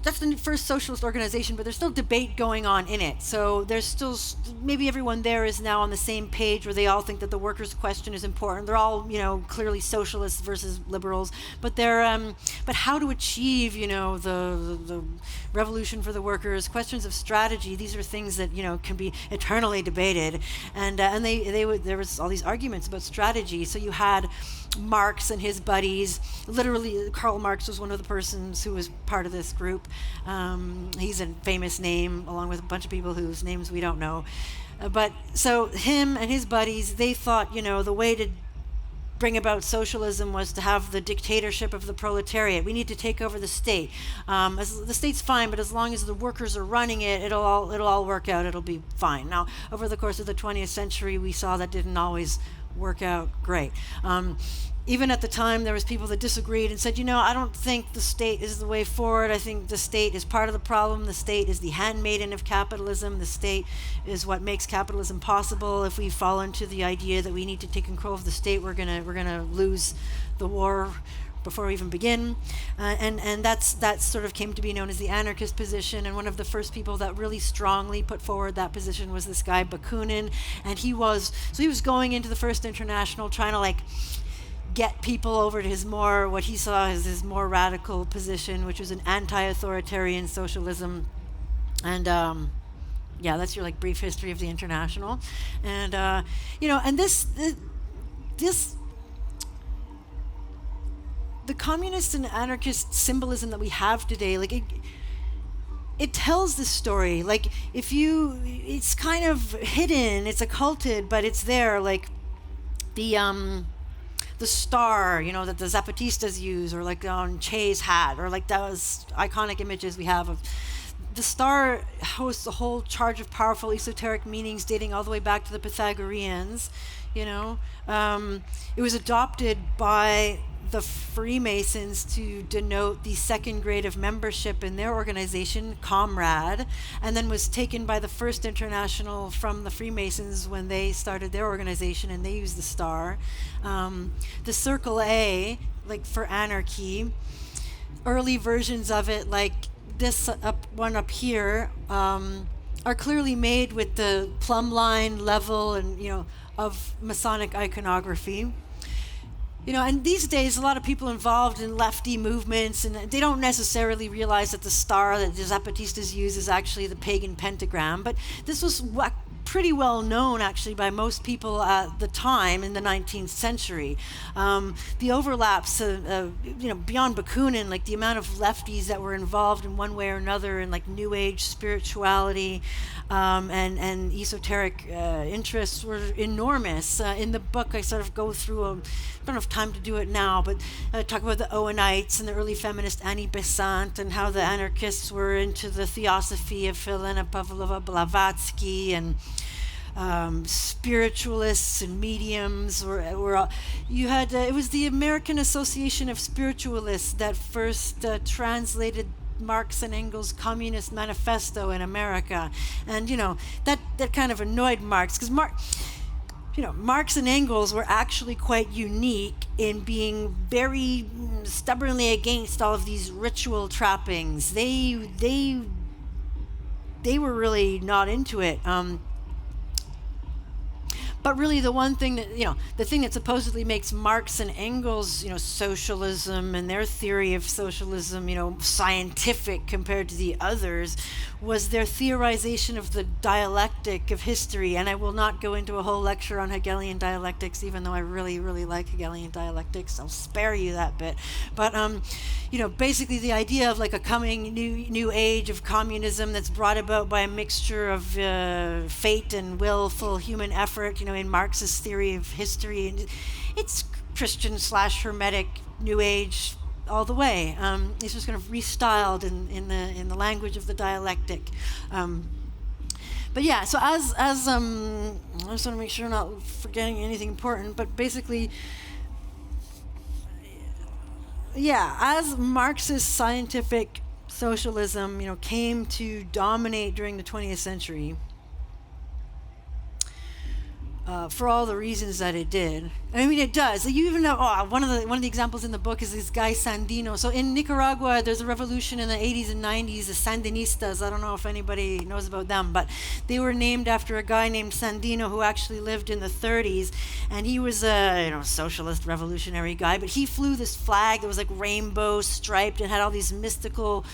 [SPEAKER 2] that's the first socialist organization, but there's still debate going on in it. So there's still, maybe everyone there is now on the same page where they all think that the workers' question is important. They're all, clearly socialists versus liberals, but but how to achieve, the revolution for the workers, questions of strategy, these are things that, can be eternally debated. And there was all these arguments about strategy. So you had Marx and his buddies. Literally, Karl Marx was one of the persons who was part of this group. He's a famous name, along with a bunch of people whose names we don't know. But so him and his buddies, they thought, the way to bring about socialism was to have the dictatorship of the proletariat. We need to take over the state. The state's fine, but as long as the workers are running it, it'll all work out. It'll be fine. Now, over the course of the 20th century, we saw that didn't always work out great. Even at the time, there was people that disagreed and said, I don't think the state is the way forward. I think the state is part of the problem. The state is the handmaiden of capitalism. The state is what makes capitalism possible. If we fall into the idea that we need to take control of the state, we're gonna lose the war before we even begin. And that sort of came to be known as the anarchist position. And one of the first people that really strongly put forward that position was this guy Bakunin. And he was going into the First International trying to get people over to what he saw as his more radical position, which was an anti-authoritarian socialism. And that's your brief history of the International. And and the communist and anarchist symbolism that we have today, it tells this story. It's kind of hidden, it's occulted, but it's there. The star, that the Zapatistas use, or on Che's hat, or those iconic images we have of the star hosts a whole charge of powerful esoteric meanings dating all the way back to the Pythagoreans. It was adopted by the Freemasons to denote the second grade of membership in their organization, comrade, and then was taken by the First International from the Freemasons when they started their organization, and they used the star. The circle A, for anarchy, early versions of it, this one up here, are clearly made with the plumb line level and of Masonic iconography. And these days, a lot of people involved in lefty movements, and they don't necessarily realize that the star that the Zapatistas use is actually the pagan pentagram. But this was pretty well known, actually, by most people at the time in the 19th century. The overlaps, beyond Bakunin, the amount of lefties that were involved in one way or another in New Age spirituality and esoteric interests were enormous. In the book, I sort of go through I don't have time to do it now, but talk about the Owenites and the early feminist Annie Besant, and how the anarchists were into the theosophy of Helena Pavlova Blavatsky, and spiritualists and mediums it was the American Association of Spiritualists that first translated Marx and Engels' Communist Manifesto in America. And that kind of annoyed Marx, because Marx and Engels were actually quite unique in being very stubbornly against all of these ritual trappings. They were really not into it. But really, the one thing that, the thing that supposedly makes Marx and Engels, socialism and their theory of socialism, scientific compared to the others, was their theorization of the dialectic of history. And I will not go into a whole lecture on Hegelian dialectics, even though I really, really like Hegelian dialectics. I'll spare you that bit. But, basically the idea of a coming new age of communism that's brought about by a mixture of fate and willful human effort, in Marx's theory of history. And it's Christian/Hermetic New Age all the way. It's just kind of restyled in the language of the dialectic. But yeah, so as I just want to make sure I'm not forgetting anything important, but basically, as Marxist scientific socialism, came to dominate during the 20th century, for all the reasons that it did. I mean, it does. Like, you even know, one of the examples in the book is this guy Sandino. So in Nicaragua, there's a revolution in the 80s and 90s, the Sandinistas. I don't know if anybody knows about them, but they were named after a guy named Sandino who actually lived in the 30s, and he was a socialist revolutionary guy. But he flew this flag that was like rainbow striped and had all these mystical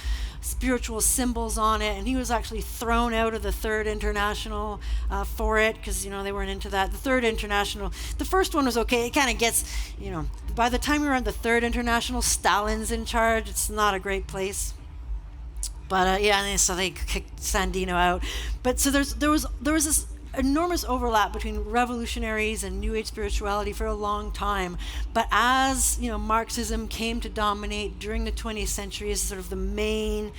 [SPEAKER 2] spiritual symbols on it, and he was actually thrown out of the Third International for it, because they weren't into that. The Third International, the first one was okay. It kind of gets, by the time you're on the Third International, Stalin's in charge. It's not a great place. But so they kicked Sandino out. But so there was this enormous overlap between revolutionaries and New Age spirituality for a long time. But as Marxism came to dominate during the 20th century as sort of the main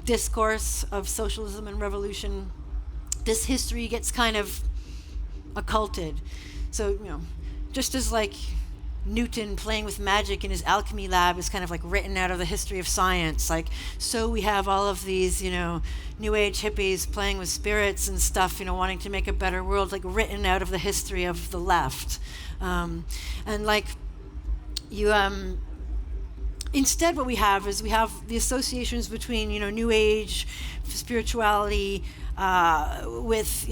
[SPEAKER 2] discourse of socialism and revolution, this history gets kind of occulted. So just as like Newton playing with magic in his alchemy lab is kind of like written out of the history of science. Like, so we have all of these, New Age hippies playing with spirits and stuff, wanting to make a better world, like written out of the history of the left. And like, instead what we have is the associations between, New Age spirituality with,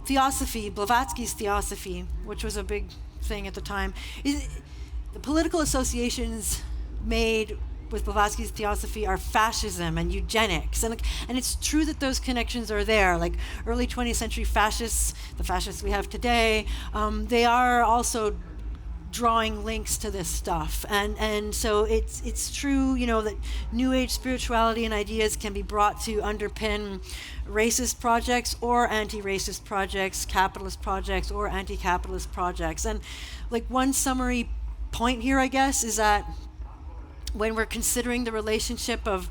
[SPEAKER 2] theosophy, Blavatsky's theosophy, which was a big thing at the time. The political associations made with Blavatsky's theosophy are fascism and eugenics, and it's true that those connections are there. Like early 20th century fascists, the fascists we have today, they are also drawing links to this stuff, and so it's true, that New Age spirituality and ideas can be brought to underpin racist projects or anti-racist projects, capitalist projects or anti-capitalist projects. And like one summary point here, I guess, is that when we're considering the relationship of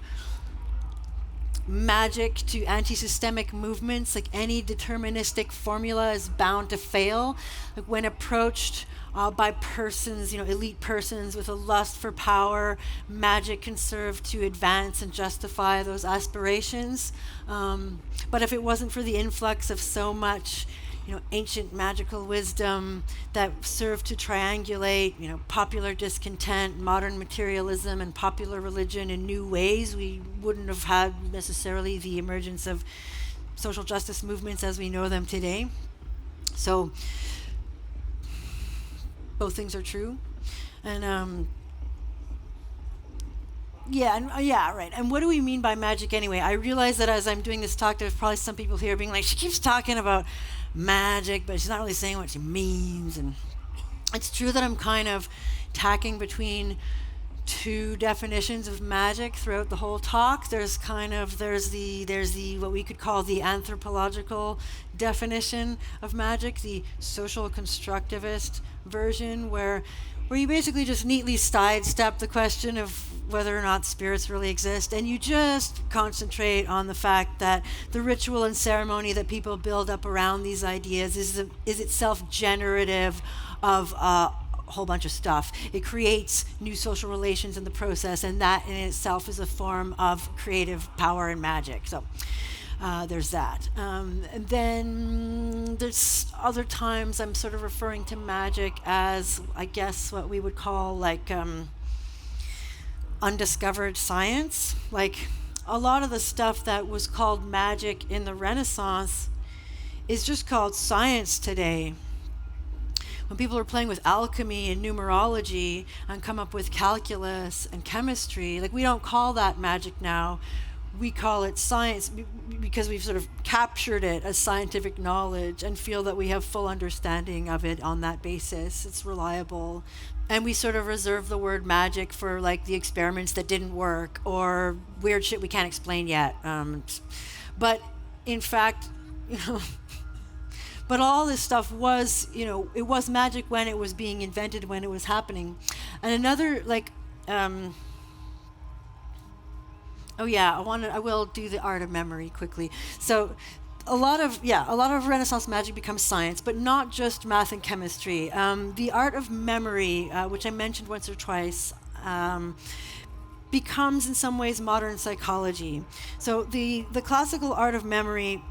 [SPEAKER 2] magic to anti-systemic movements, like any deterministic formula is bound to fail. Like when approached by persons, elite persons with a lust for power, magic can serve to advance and justify those aspirations. But if it wasn't for the influx of so much, ancient magical wisdom that served to triangulate, popular discontent, modern materialism, and popular religion in new ways, we wouldn't have had necessarily the emergence of social justice movements as we know them today. So both things are true. And right. And what do we mean by magic anyway? I realize that as I'm doing this talk, there's probably some people here being like, she keeps talking about magic, but she's not really saying what she means. And it's true that I'm kind of tacking between two definitions of magic throughout the whole talk. There's the what we could call the anthropological definition of magic, the social constructivist version, where you basically just neatly sidestep the question of whether or not spirits really exist, and you just concentrate on the fact that the ritual and ceremony that people build up around these ideas is itself generative of a whole bunch of stuff. It creates new social relations in the process, and that in itself is a form of creative power and magic. So there's that. And then there's other times I'm sort of referring to magic as, I guess, what we would call like undiscovered science. Like a lot of the stuff that was called magic in the Renaissance is just called science today. When people are playing with alchemy and numerology and come up with calculus and chemistry, like we don't call that magic now. We call it science because we've sort of captured it as scientific knowledge and feel that we have full understanding of it on that basis. It's reliable. And we sort of reserve the word magic for like the experiments that didn't work or weird shit we can't explain yet. But in fact, but all this stuff was, it was magic when it was being invented, when it was happening. And another I will do the art of memory quickly. So a lot of Renaissance magic becomes science, but not just math and chemistry. The art of memory, which I mentioned once or twice, becomes in some ways modern psychology. So the classical art of memory,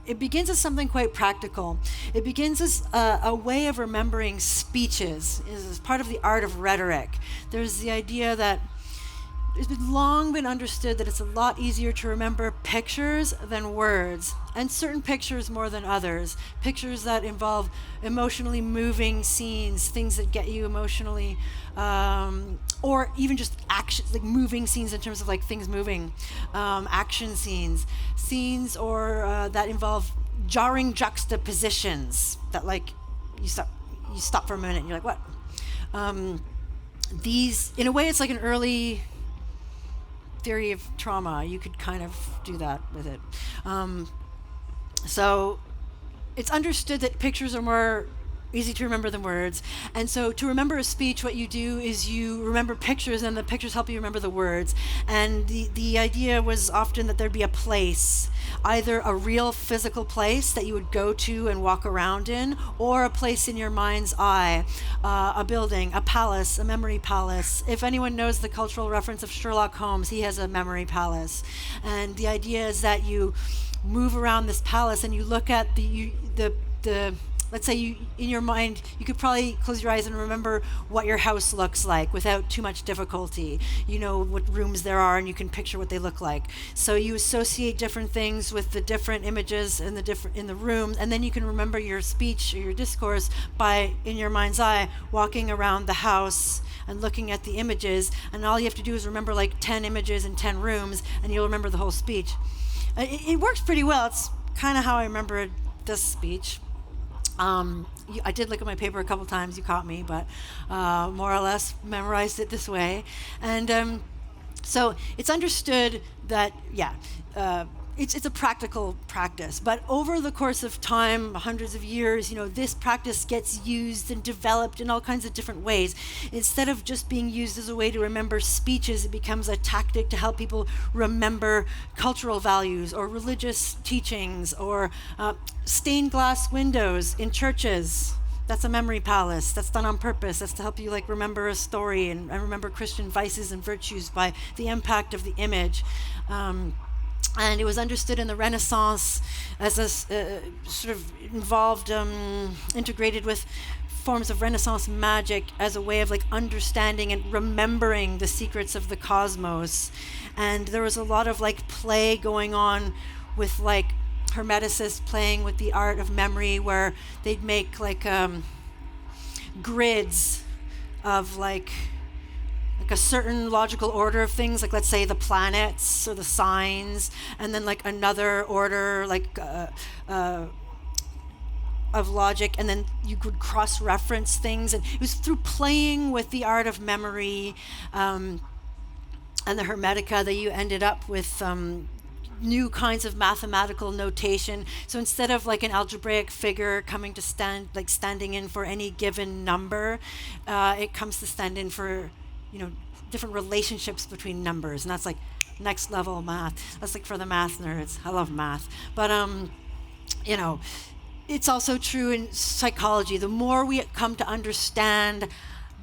[SPEAKER 2] it begins as something quite practical. It begins as a way of remembering speeches, as part of the art of rhetoric. There's the idea that it's long been understood that it's a lot easier to remember pictures than words, and certain pictures more than others. Pictures that involve emotionally moving scenes, things that get you emotionally, or even just action, like moving scenes in terms of like things moving, action scenes or that involve jarring juxtapositions that like you stop for a minute and you're like, what? These, in a way, it's like an early theory of trauma. You could kind of do that with it. So it's understood that pictures are more easy to remember than words. And so to remember a speech, what you do is you remember pictures, and the pictures help you remember the words. And the idea was often that there'd be a place, either a real physical place that you would go to and walk around in, or a place in your mind's eye, a building, a palace, a memory palace. If anyone knows the cultural reference of Sherlock Holmes, he has a memory palace. And the idea is that you move around this palace and you look at the let's say you, in your mind, you could probably close your eyes and remember what your house looks like without too much difficulty. You know what rooms there are and you can picture what they look like. So you associate different things with the different images in the rooms, and then you can remember your speech or your discourse by, in your mind's eye, walking around the house and looking at the images, and all you have to do is remember like 10 images in 10 rooms and you'll remember the whole speech. It works pretty well. It's kind of how I remembered this speech. I did look at my paper a couple times, you caught me, but more or less memorized it this way. And so it's understood that, it's a practical practice. But over the course of time, hundreds of years, this practice gets used and developed in all kinds of different ways. Instead of just being used as a way to remember speeches, it becomes a tactic to help people remember cultural values or religious teachings, or stained glass windows in churches. That's a memory palace. That's done on purpose. That's to help you like remember a story and remember Christian vices and virtues by the impact of the image. And it was understood in the Renaissance as a sort of involved, integrated with forms of Renaissance magic as a way of like understanding and remembering the secrets of the cosmos. And there was a lot of like play going on with like Hermeticists playing with the art of memory, where they'd make like grids of like a certain logical order of things, like let's say the planets or the signs, and then like another order like of logic, and then you could cross-reference things. And it was through playing with the art of memory and the Hermetica that you ended up with new kinds of mathematical notation. So instead of like an algebraic figure coming to standing in for any given number, it comes to stand in for different relationships between numbers, and that's like next level math. That's like for the math nerds. I love math, but it's also true in psychology. The more we come to understand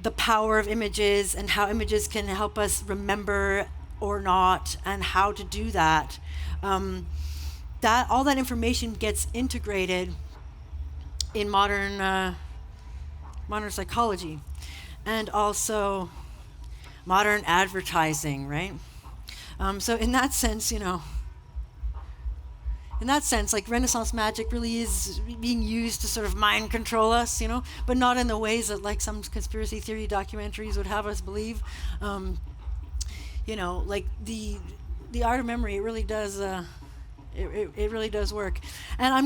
[SPEAKER 2] the power of images and how images can help us remember or not, and how to do that, that all that information gets integrated in modern psychology, and also modern advertising, right? So in that sense, like Renaissance magic really is being used to sort of mind control us, but not in the ways that like some conspiracy theory documentaries would have us believe. Like the art of memory, it really does, it really does work. And I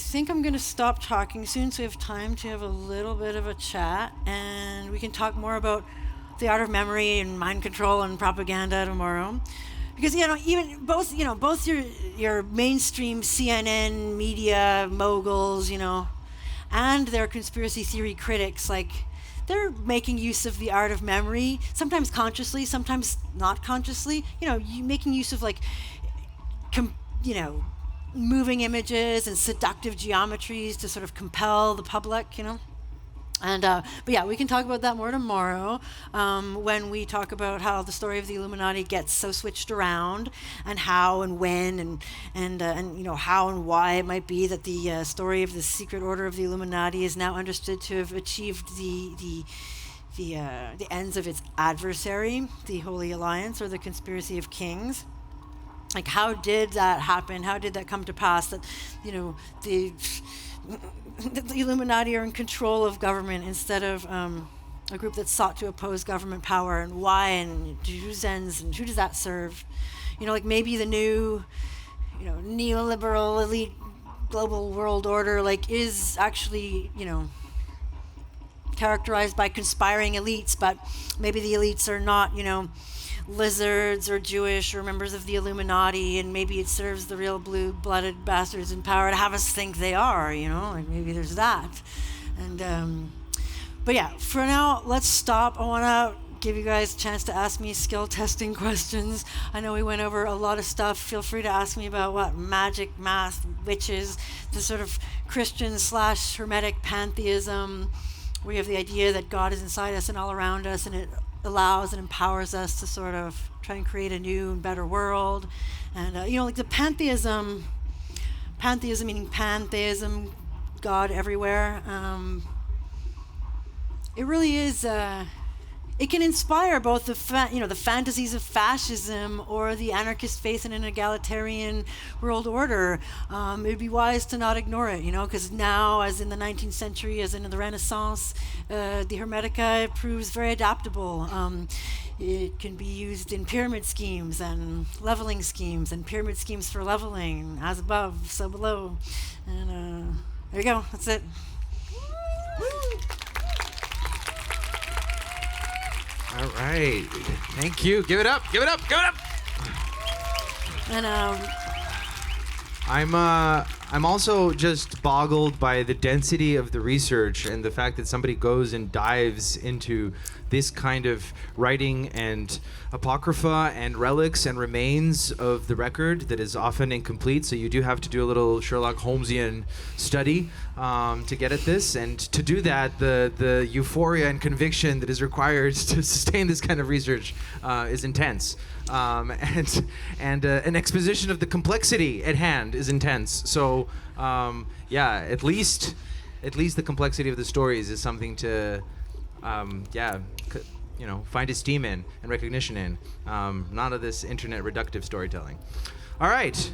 [SPEAKER 2] think I'm going to stop talking soon, so we have time to have a little bit of a chat, and we can talk more about the art of memory and mind control and propaganda tomorrow. Because even both your mainstream CNN media moguls, and their conspiracy theory critics, like they're making use of the art of memory, sometimes consciously, sometimes not consciously. You making use of like moving images and seductive geometries to sort of compel the public, And but yeah, we can talk about that more tomorrow when we talk about how the story of the Illuminati gets so switched around, and how and when and how and why it might be that the story of the secret order of the Illuminati is now understood to have achieved the ends of its adversary, the Holy Alliance or the Conspiracy of Kings. Like, how did that happen? How did that come to pass? That the Illuminati are in control of government instead of a group that sought to oppose government power, and why, and to whose ends, and who does that serve? Maybe the new, neoliberal elite global world order, is actually, characterized by conspiring elites, but maybe the elites are not, lizards or Jewish or members of the Illuminati, and maybe it serves the real blue-blooded bastards in power to have us think they are, maybe there's that. And but yeah, for now, let's stop. I want to give you guys a chance to ask me skill testing questions. I know we went over a lot of stuff. Feel free to ask me about magic, math, witches, the sort of Christian/Hermetic pantheism, where you have the idea that God is inside us and all around us, and it allows and empowers us to sort of try and create a new and better world. And the pantheism meaning pantheism, God everywhere, it really is it can inspire both the fantasies of fascism or the anarchist faith in an egalitarian world order. It'd be wise to not ignore it, because now, as in the 19th century, as in the Renaissance, the Hermetica proves very adaptable. It can be used in pyramid schemes and leveling schemes, and pyramid schemes for leveling, as above, so below. And there you go. That's it.
[SPEAKER 4] All right. Thank you. Give it up. Give it up. Give it up.
[SPEAKER 2] And
[SPEAKER 1] I'm also just boggled by the density of the research and the fact that somebody goes and dives into this kind of writing and apocrypha and relics and remains of the record that is often incomplete. So you do have to do a little Sherlock Holmesian study to get at this, and to do that, the euphoria and conviction that is required to sustain this kind of research is intense. And an exposition of the complexity at hand is intense. So at least the complexity of the stories is something to find esteem in and recognition in. None of this internet reductive storytelling. All right.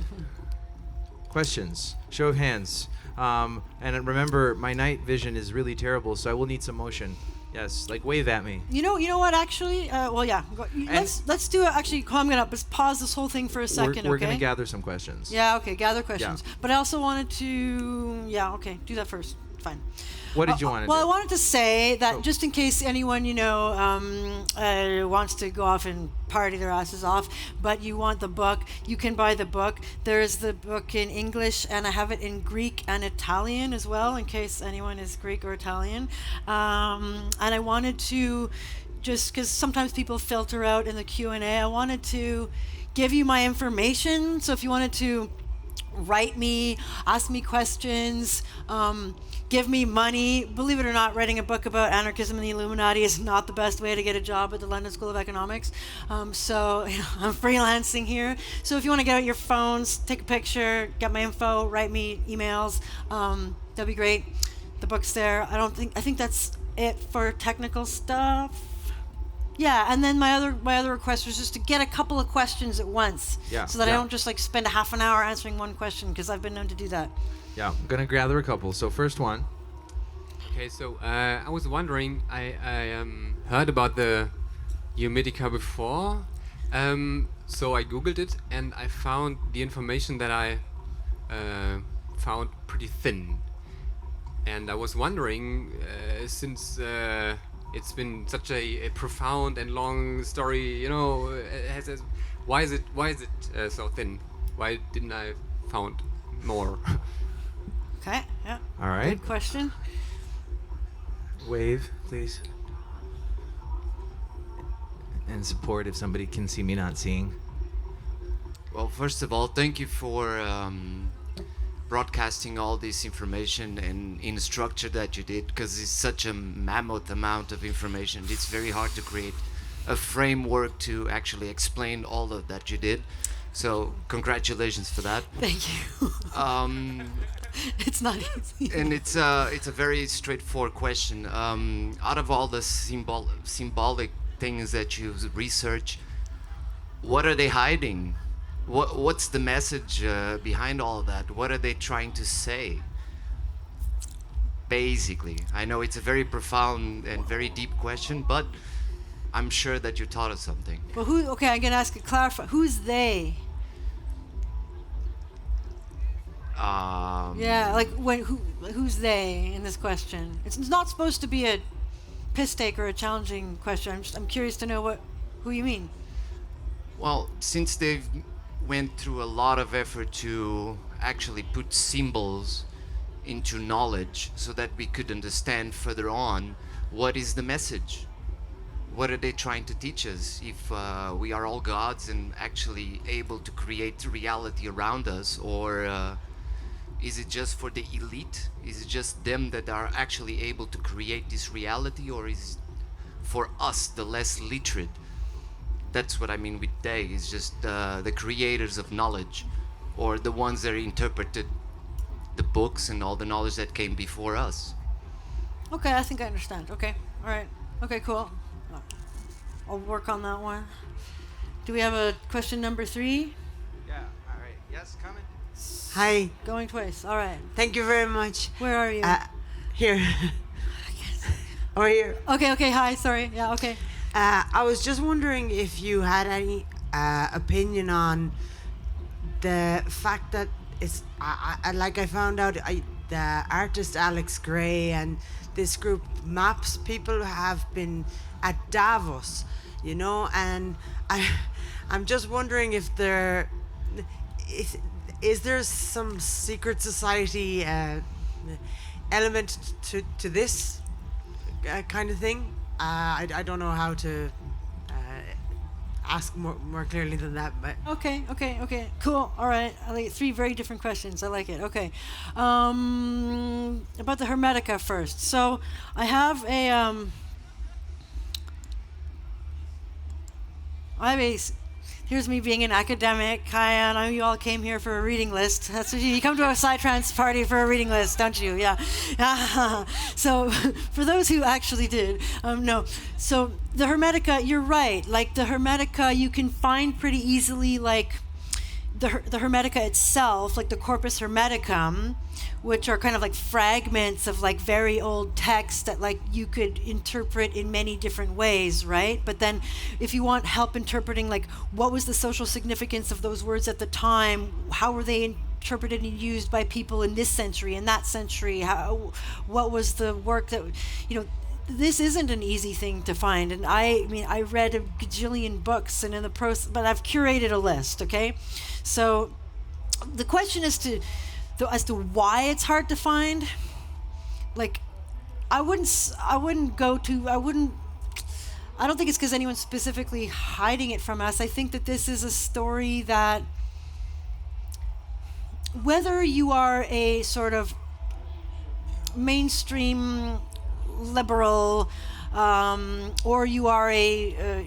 [SPEAKER 1] Questions? Show of hands. And remember, my night vision is really terrible, so I will need some motion. Yes, wave at me.
[SPEAKER 2] You know what? Actually, let's do it. Actually, I'm gonna just pause this whole thing for a second.
[SPEAKER 1] We're
[SPEAKER 2] okay?
[SPEAKER 1] gonna gather some questions.
[SPEAKER 2] Yeah. Okay. Gather questions.
[SPEAKER 1] Yeah.
[SPEAKER 2] But I also wanted to. Yeah. Okay. Do that first. Fine.
[SPEAKER 1] What did you want to do?
[SPEAKER 2] Well, I wanted to say that just in case anyone wants to go off and party their asses off, but you want the book, you can buy the book. There's the book in English, and I have it in Greek and Italian as well, in case anyone is Greek or Italian. And I wanted to, just because sometimes people filter out in the Q&A, I wanted to give you my information. So if you wanted to write me, ask me questions, give me money. Believe it or not, writing a book about anarchism and the Illuminati is not the best way to get a job at the London School of Economics. So I'm freelancing here. So if you want to get out your phones, take a picture, get my info, write me emails, that'd be great. The book's there. I think that's it for technical stuff. Yeah, and then my other request was just to get a couple of questions at once, so that I don't just spend a half an hour answering one question, because I've been known to do that.
[SPEAKER 1] Yeah, I'm gonna gather a couple. So first one.
[SPEAKER 5] Okay, so I was wondering, I heard about the Humidica before, so I googled it and I found the information that I found pretty thin, and I was wondering, since it's been such a profound and long story, why is it so thin? Why didn't I found more?
[SPEAKER 2] Okay, yeah.
[SPEAKER 1] All right.
[SPEAKER 2] Good question.
[SPEAKER 1] Wave, please. And support if somebody can see me not seeing.
[SPEAKER 6] Well, first of all, thank you for broadcasting all this information and in the structure that you did, because it's such a mammoth amount of information. It's very hard to create a framework to actually explain all of that you did. So congratulations for that.
[SPEAKER 2] Thank you. It's not easy.
[SPEAKER 6] And it's a very straightforward question. Out of all the symbolic things that you research, what are they hiding? What's the message behind all of that? What are they trying to say? Basically, I know it's a very profound and very deep question, but I'm sure that you taught us something.
[SPEAKER 2] Well, okay, I'm gonna ask you, clarify. Who's they? Yeah, like who's they in this question? It's not supposed to be a piss take or a challenging question. I'm curious to know who you mean.
[SPEAKER 6] Well, since they've went through a lot of effort to actually put symbols into knowledge so that we could understand further on what is the message. What are they trying to teach us? If we are all gods and actually able to create reality around us, or is it just for the elite? Is it just them that are actually able to create this reality, or is it for us, the less literate? That's what I mean with they. It's just the creators of knowledge, or the ones that interpreted the books and all the knowledge that came before us.
[SPEAKER 2] Okay, I think I understand. Okay, all right. Okay, cool. I'll work on that one. Do we have a question number 3?
[SPEAKER 1] Yeah, all right. Yes, coming.
[SPEAKER 7] Hi,
[SPEAKER 2] Going twice. All right.
[SPEAKER 7] thank you very much.
[SPEAKER 2] Where are you?
[SPEAKER 7] Here. Over here.
[SPEAKER 2] Okay, hi, sorry. Yeah, okay.
[SPEAKER 7] I was just wondering if you had any opinion on the fact that it's, I found out the artist Alex Gray and this group Maps people have been at Davos, you know, and I'm just wondering if is there some secret society element to this kind of thing? I don't know how to ask more clearly than that, but
[SPEAKER 2] Okay, cool. All right. I like 3 very different questions. I like it. Okay. About the Hermetica first. So I have here's me being an academic. Hi, I know you all came here for a reading list. That's what you come to a Psytrance party for a reading list, don't you? Yeah. So for those who actually did, no. So the Hermetica, you're right. Like the Hermetica, you can find pretty easily, like the Hermetica itself, like the Corpus Hermeticum, which are kind of like fragments of like very old texts that like you could interpret in many different ways, right? But then if you want help interpreting like what was the social significance of those words at the time, how were they interpreted and used by people in this century, in that century, what was the work that, you know, this isn't an easy thing to find. And I mean, I read a gajillion books and in the process, but I've curated a list, okay? So the question is as to why it's hard to find. Like, I don't think it's because anyone's specifically hiding it from us. I think that this is a story that, whether you are a sort of mainstream liberal, or you are a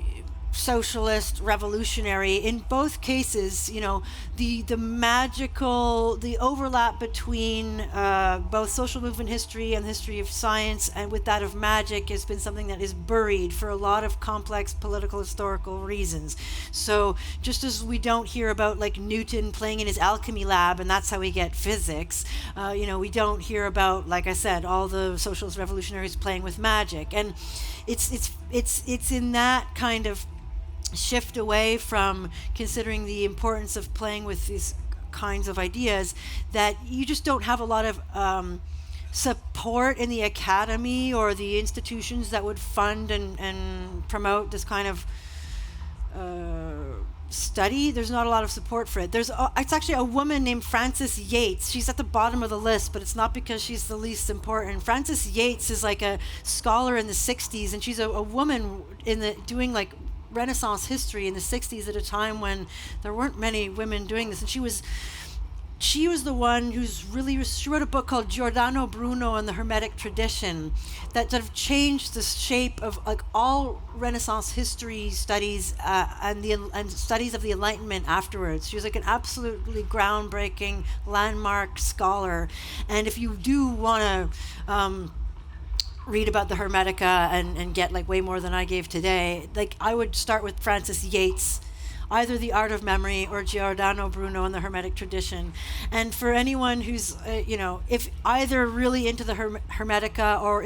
[SPEAKER 2] socialist revolutionary, in both cases, you know, the overlap between both social movement history and the history of science and with that of magic has been something that is buried for a lot of complex political historical reasons. So just as we don't hear about like Newton playing in his alchemy lab and that's how we get physics, you know, we don't hear about, like I said, all the socialist revolutionaries playing with magic. And it's in that kind of shift away from considering the importance of playing with these kinds of ideas that you just don't have a lot of support in the academy or the institutions that would fund and promote this kind of study. There's not a lot of support for it. It's actually a woman named Frances Yates. She's at the bottom of the list, but it's not because she's the least important. Frances Yates is like a scholar in the 60s, and she's a woman doing like Renaissance history in the 60s at a time when there weren't many women doing this. And she was the one she wrote a book called Giordano Bruno and the Hermetic Tradition that sort of changed the shape of like all Renaissance history studies and studies of the Enlightenment afterwards. She was like an absolutely groundbreaking landmark scholar. And if you do want to read about the Hermetica and get like way more than I gave today, like I would start with Francis Yates, either The Art of Memory or Giordano Bruno and the Hermetic Tradition. And for anyone who's, if either really into the Hermetica or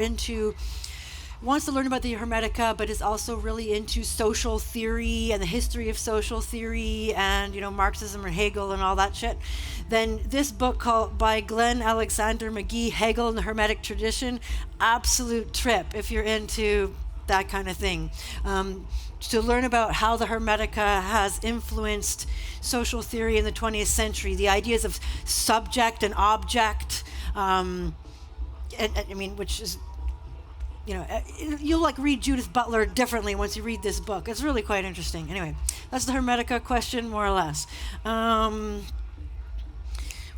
[SPEAKER 2] wants to learn about the Hermetica, but is also really into social theory and the history of social theory and, Marxism or Hegel and all that shit, then this book by Glenn Alexander McGee, Hegel and the Hermetic Tradition, absolute trip if you're into that kind of thing. To learn about how the Hermetica has influenced social theory in the 20th century, the ideas of subject and object, which is, you'll like read Judith Butler differently once you read this book. It's really quite interesting. Anyway, that's the Hermetica question, more or less.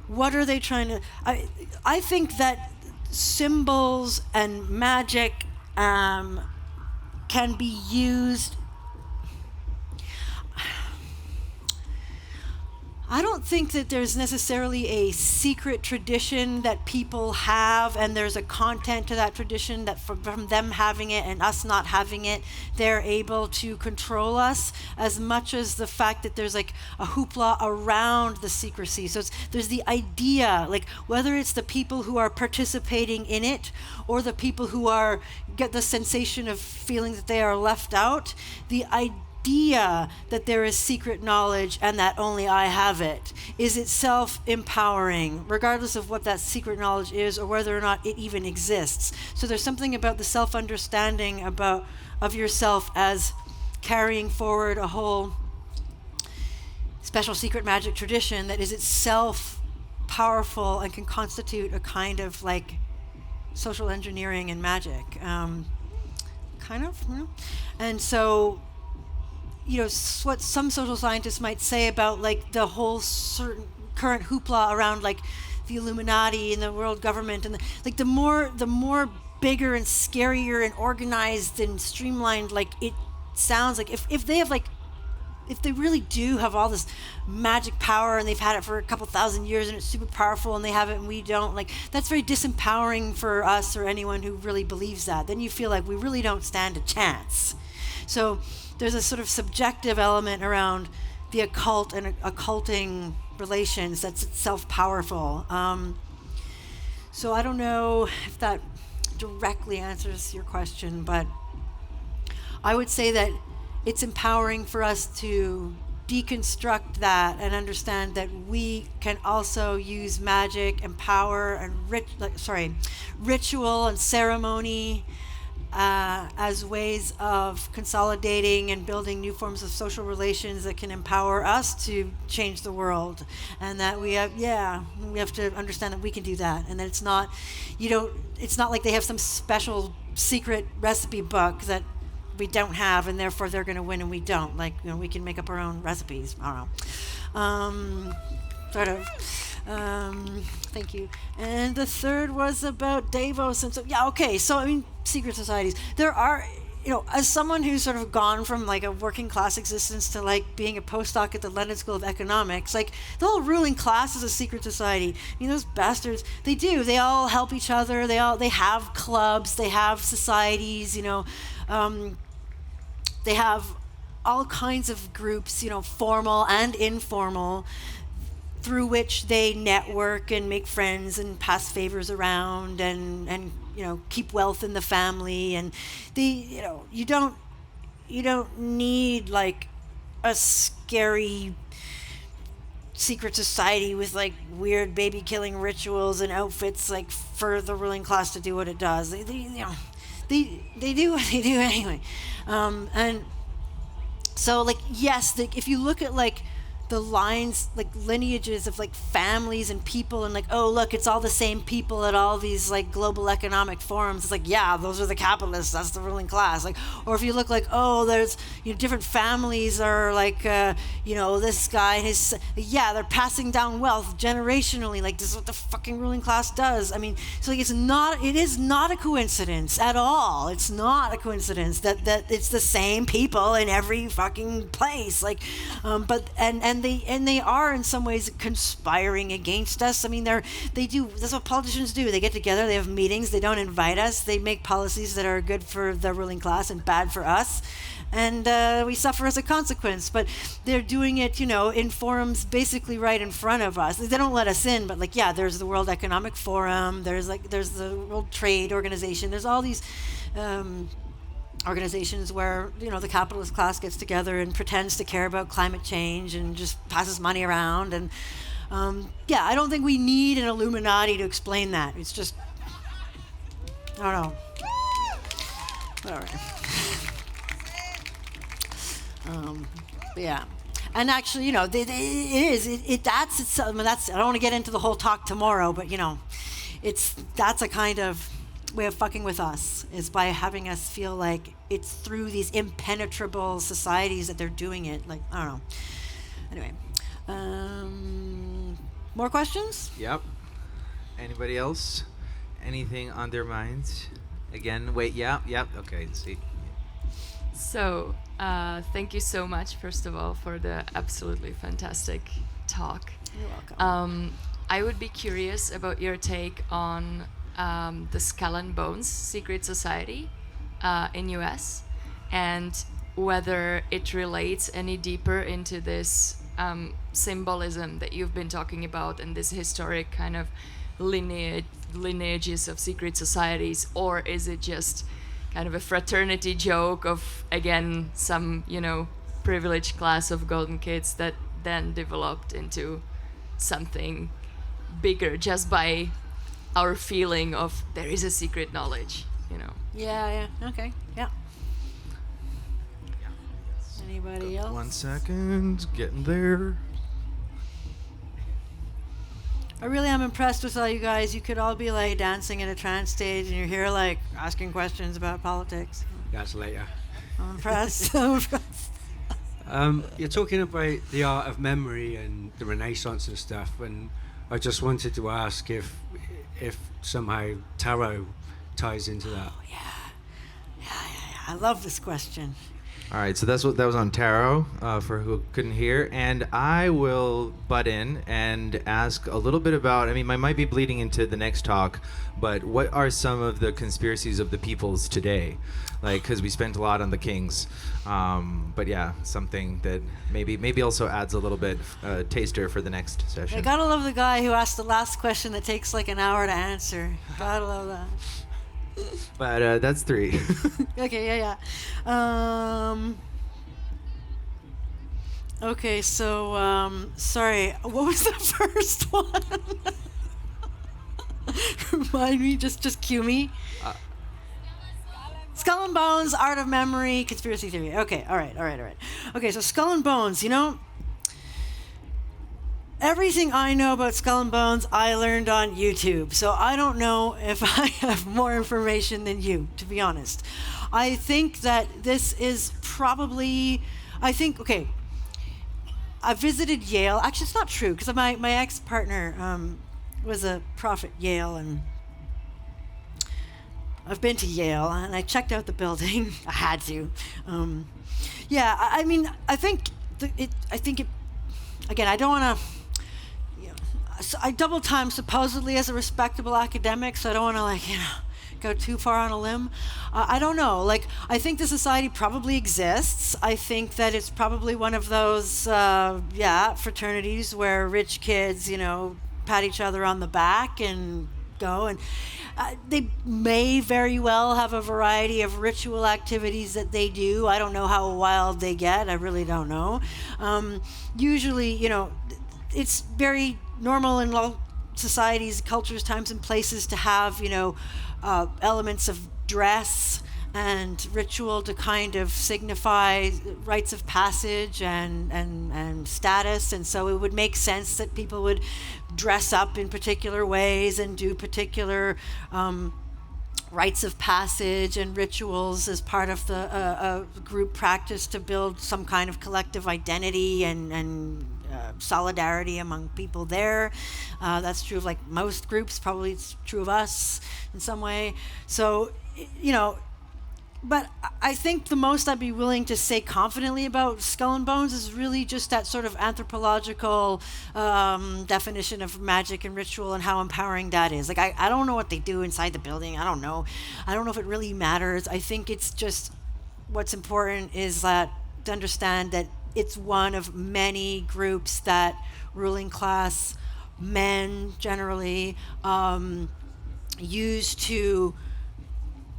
[SPEAKER 2] What are they trying to... I think that symbols and magic can be used... I don't think that there's necessarily a secret tradition that people have and there's a content to that tradition that from them having it and us not having it, they're able to control us, as much as the fact that there's like a hoopla around the secrecy. So there's the idea, like whether it's the people who are participating in it or the people who get the sensation of feeling that they are left out, the idea that there is secret knowledge and that only I have it is itself empowering, regardless of what that secret knowledge is or whether or not it even exists. So there's something about the self-understanding of yourself as carrying forward a whole special secret magic tradition that is itself powerful and can constitute a kind of like social engineering and magic. And so what some social scientists might say about like the whole certain current hoopla around like the Illuminati and the world government and the more bigger and scarier and organized and streamlined like it sounds like, if they really do have all this magic power and they've had it for a couple thousand years and it's super powerful and they have it and we don't, like that's very disempowering for us or anyone who really believes that. Then you feel like we really don't stand a chance. So there's a sort of subjective element around the occult and occulting relations that's itself powerful. So I don't know if that directly answers your question, but I would say that it's empowering for us to deconstruct that and understand that we can also use magic and power and ritual and ceremony as ways of consolidating and building new forms of social relations that can empower us to change the world, and that we have to understand that we can do that, and that it's not like they have some special secret recipe book that we don't have and therefore they're going to win and we don't. Like, we can make up our own recipes. I don't know. Thank you. And the third was about Davos and so secret societies. There are, as someone who's sort of gone from like a working class existence to like being a postdoc at the London School of Economics, like the whole ruling class is a secret society. Those bastards, they all help each other. They have clubs, they have societies, they have all kinds of groups, formal and informal, through which they network and make friends and pass favors around and keep wealth in the family. And you don't need like a scary secret society with like weird baby killing rituals and outfits like for the ruling class to do what it does. They do what they do anyway. And so like, yes, if you look at like the lines, like lineages of like families and people, and like, oh look, it's all the same people at all these like global economic forums. It's like, yeah, those are the capitalists, that's the ruling class. Like, or if you look like, oh, there's, you know, different families are like, you know, this guy and his, yeah, they're passing down wealth generationally. Like, this is what the fucking ruling class does. I mean, so like, it is not a coincidence at all. It's not a coincidence that it's the same people in every fucking place. Like, but they are in some ways conspiring against us. I mean, they do. That's what politicians do. They get together. They have meetings. They don't invite us. They make policies that are good for the ruling class and bad for us, and we suffer as a consequence. But they're doing it, you know, in forums basically right in front of us. They don't let us in, but like, yeah, there's the World Economic Forum. There's the World Trade Organization. There's all these organizations where, you know, the capitalist class gets together and pretends to care about climate change and just passes money around. And yeah, I don't think we need an Illuminati to explain that. It's just, I don't know. All right. But yeah. And actually, you know, that's I don't want to get into the whole talk tomorrow, but you know, that's a kind of way of fucking with us, is by having us feel like it's through these impenetrable societies that they're doing it. Like, I don't know. Anyway, more questions?
[SPEAKER 1] Yep. Anybody else? Anything on their minds? Again, wait, yeah, okay, see.
[SPEAKER 8] So, thank you so much, first of all, for the absolutely fantastic talk.
[SPEAKER 2] You're welcome.
[SPEAKER 8] I would be curious about your take on the Skull and Bones secret society in US, and whether it relates any deeper into this symbolism that you've been talking about and this historic kind of lineages of secret societies, or is it just kind of a fraternity joke of, again, some, you know, privileged class of golden kids that then developed into something bigger just by our feeling of there is a secret knowledge, you know?
[SPEAKER 2] Yeah, okay, yeah. Anybody else?
[SPEAKER 1] 1 second, getting there.
[SPEAKER 2] I really am impressed with all you guys. You could all be like dancing in a trance stage, and you're here like asking questions about politics.
[SPEAKER 3] That's later.
[SPEAKER 2] I'm impressed. I'm impressed.
[SPEAKER 3] You're talking about the art of memory and the Renaissance and stuff, and I just wanted to ask if somehow tarot ties into that.
[SPEAKER 2] Yeah. I love this question.
[SPEAKER 1] All right, so that was on tarot, for who couldn't hear, and I will butt in and ask a little bit about, I mean, I might be bleeding into the next talk, but what are some of the conspiracies of the peoples today? Like, because we spent a lot on the kings, but yeah, something that maybe also adds a little bit taster for the next session.
[SPEAKER 2] I gotta love the guy who asked the last question that takes like an hour to answer. Gotta love that.
[SPEAKER 1] But that's 3.
[SPEAKER 2] Okay, yeah. Okay, so sorry, what was the first one? Remind me, just cue me. Skull and Bones, Art of Memory, Conspiracy Theory. Okay, all right. Okay, so Skull and Bones, you know, everything I know about Skull and Bones, I learned on YouTube. So I don't know if I have more information than you, to be honest. I think that this is probably, okay, I visited Yale. Actually, it's not true, because my ex-partner was a prof at Yale, and I've been to Yale, and I checked out the building. I had to. Yeah, I mean, I think it, again, I don't want to, so I double time supposedly as a respectable academic, so I don't want to go too far on a limb. I don't know. I think the society probably exists. I think that it's probably one of those, fraternities where rich kids, pat each other on the back and go. And they may very well have a variety of ritual activities that they do. I don't know how wild they get. I really don't know. Usually, it's very normal in all societies, cultures, times, and places to have, elements of dress, and ritual to kind of signify rites of passage and status. And so it would make sense that people would dress up in particular ways and do particular rites of passage and rituals as part of the group practice to build some kind of collective identity and solidarity among people there. That's true of like most groups, probably it's true of us in some way. So, you know, but I think the most I'd be willing to say confidently about Skull and Bones is really just that sort of anthropological definition of magic and ritual and how empowering that is. Like, I don't know what they do inside the building. I don't know if it really matters. I think it's just what's important is that to understand that it's one of many groups that ruling class men generally use to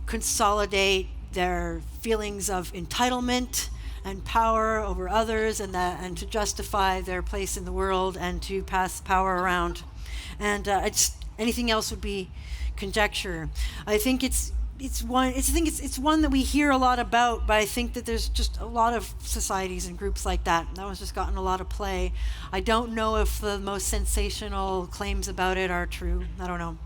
[SPEAKER 2] consolidate their feelings of entitlement and power over others, and to justify their place in the world and to pass power around. And anything else would be conjecture. I think it's one that we hear a lot about, but I think that there's just a lot of societies and groups like that. That one's just gotten a lot of play. I don't know if the most sensational claims about it are true. I don't know.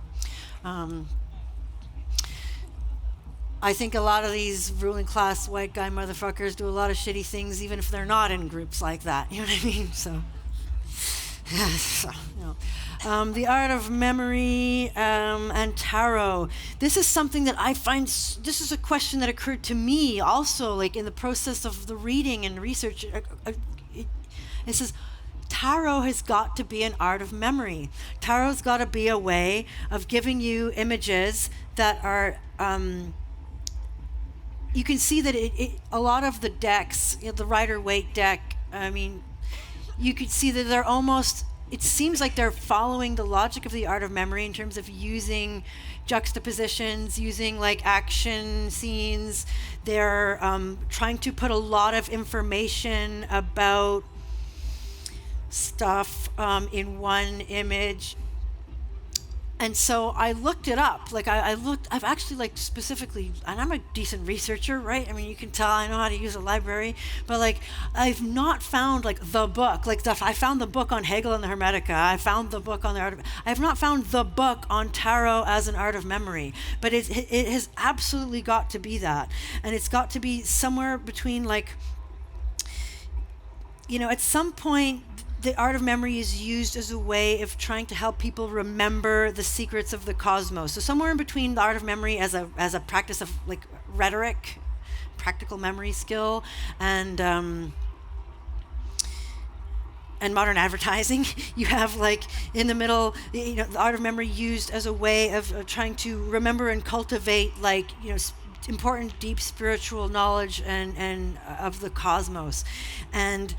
[SPEAKER 2] I think a lot of these ruling class white guy motherfuckers do a lot of shitty things even if they're not in groups like that. You know what I mean? So, the art of memory and tarot. This is something that I find, this is a question that occurred to me also, like in the process of the reading and research. It says, tarot has got to be an art of memory. Tarot's got to be a way of giving you images that are... you can see that a lot of the decks, the Rider-Waite deck, I mean, you could see that they're almost, it seems like they're following the logic of the art of memory in terms of using juxtapositions, using like action scenes. They're trying to put a lot of information about stuff in one image. And so I looked it up. Like I've actually like specifically, and I'm a decent researcher, right? I mean, you can tell I know how to use a library, but like I've not found like the book. Like I found the book on Hegel and the Hermetica. I found the book on the art of, I have not found the book on tarot as an art of memory, but it has absolutely got to be that. And it's got to be somewhere between like, you know, at some point, the art of memory is used as a way of trying to help people remember the secrets of the cosmos. So somewhere in between the art of memory as a practice of like rhetoric, practical memory skill, and modern advertising, you have like in the middle, you know, the art of memory used as a way of trying to remember and cultivate like, you know, important deep spiritual knowledge and of the cosmos. And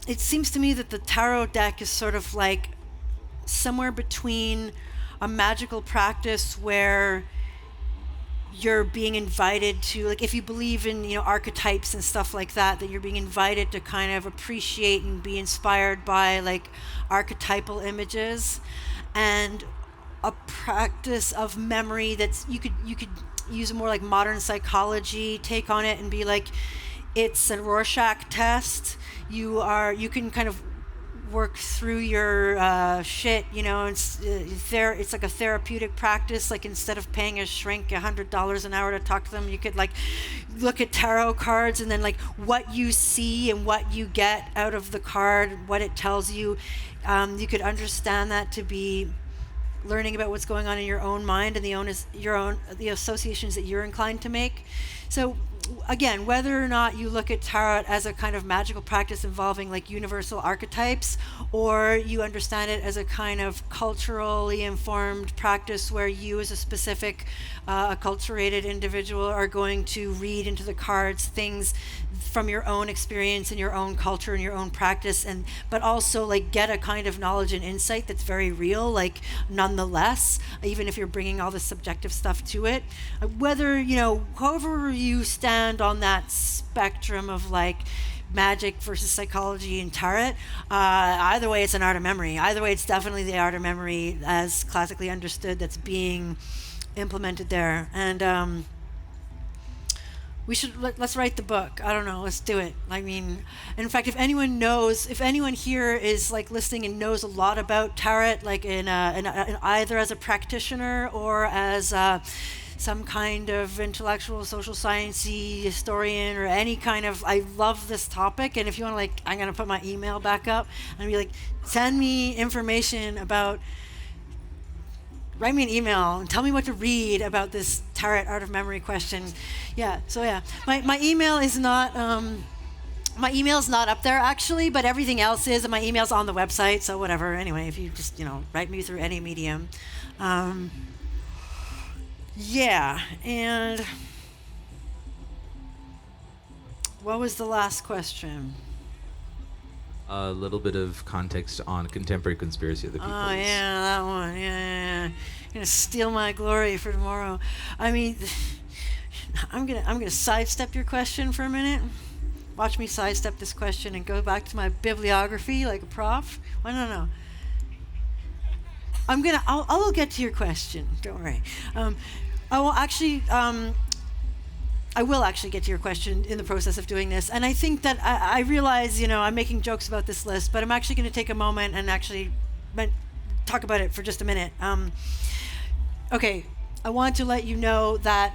[SPEAKER 2] it seems to me that the tarot deck is sort of like somewhere between a magical practice where you're being invited to, like if you believe in, you know, archetypes and stuff like that, that you're being invited to kind of appreciate and be inspired by like archetypal images, and a practice of memory that's, you could use a more like modern psychology take on it and be like, it's a Rorschach test. You can kind of work through your shit, you know. It's like a therapeutic practice. Like instead of paying a shrink $100 an hour to talk to them, you could like look at tarot cards and then like what you see and what you get out of the card, what it tells you. You could understand that to be learning about what's going on in your own mind and the associations that you're inclined to make. So again, whether or not you look at tarot as a kind of magical practice involving like universal archetypes, or you understand it as a kind of culturally informed practice where you as a specific acculturated individual are going to read into the cards things from your own experience and your own culture and your own practice, but also like get a kind of knowledge and insight that's very real, like nonetheless, even if you're bringing all the subjective stuff to it. Whether, you know, however you stand on that spectrum of like magic versus psychology and tarot, either way it's an art of memory. Either way it's definitely the art of memory as classically understood that's being implemented there. And let's write the book. I don't know, let's do it. I mean, in fact, if anyone here is like listening and knows a lot about tarot, like in either as a practitioner or as some kind of intellectual social sciencey historian or any kind of, I love this topic. And if you want to, like, I'm going to put my email back up and be like, send me information about, write me an email and tell me what to read about this tarot art of memory question. Yeah, so yeah, my email is not, my email's not up there actually, but everything else is, and my email's on the website, so whatever. Anyway, if you just, write me through any medium. Yeah, and what was the last question?
[SPEAKER 4] A little bit of context on contemporary conspiracy of the peoples.
[SPEAKER 2] Oh yeah, that one. Yeah. You're gonna steal my glory for tomorrow. I mean, I'm gonna sidestep your question for a minute. Watch me sidestep this question and go back to my bibliography like a prof. Well, no. I will get to your question. Don't worry. I will actually get to your question in the process of doing this. And I think that I realize, I'm making jokes about this list, but I'm actually going to take a moment and actually talk about it for just a minute. Okay, I want to let you know that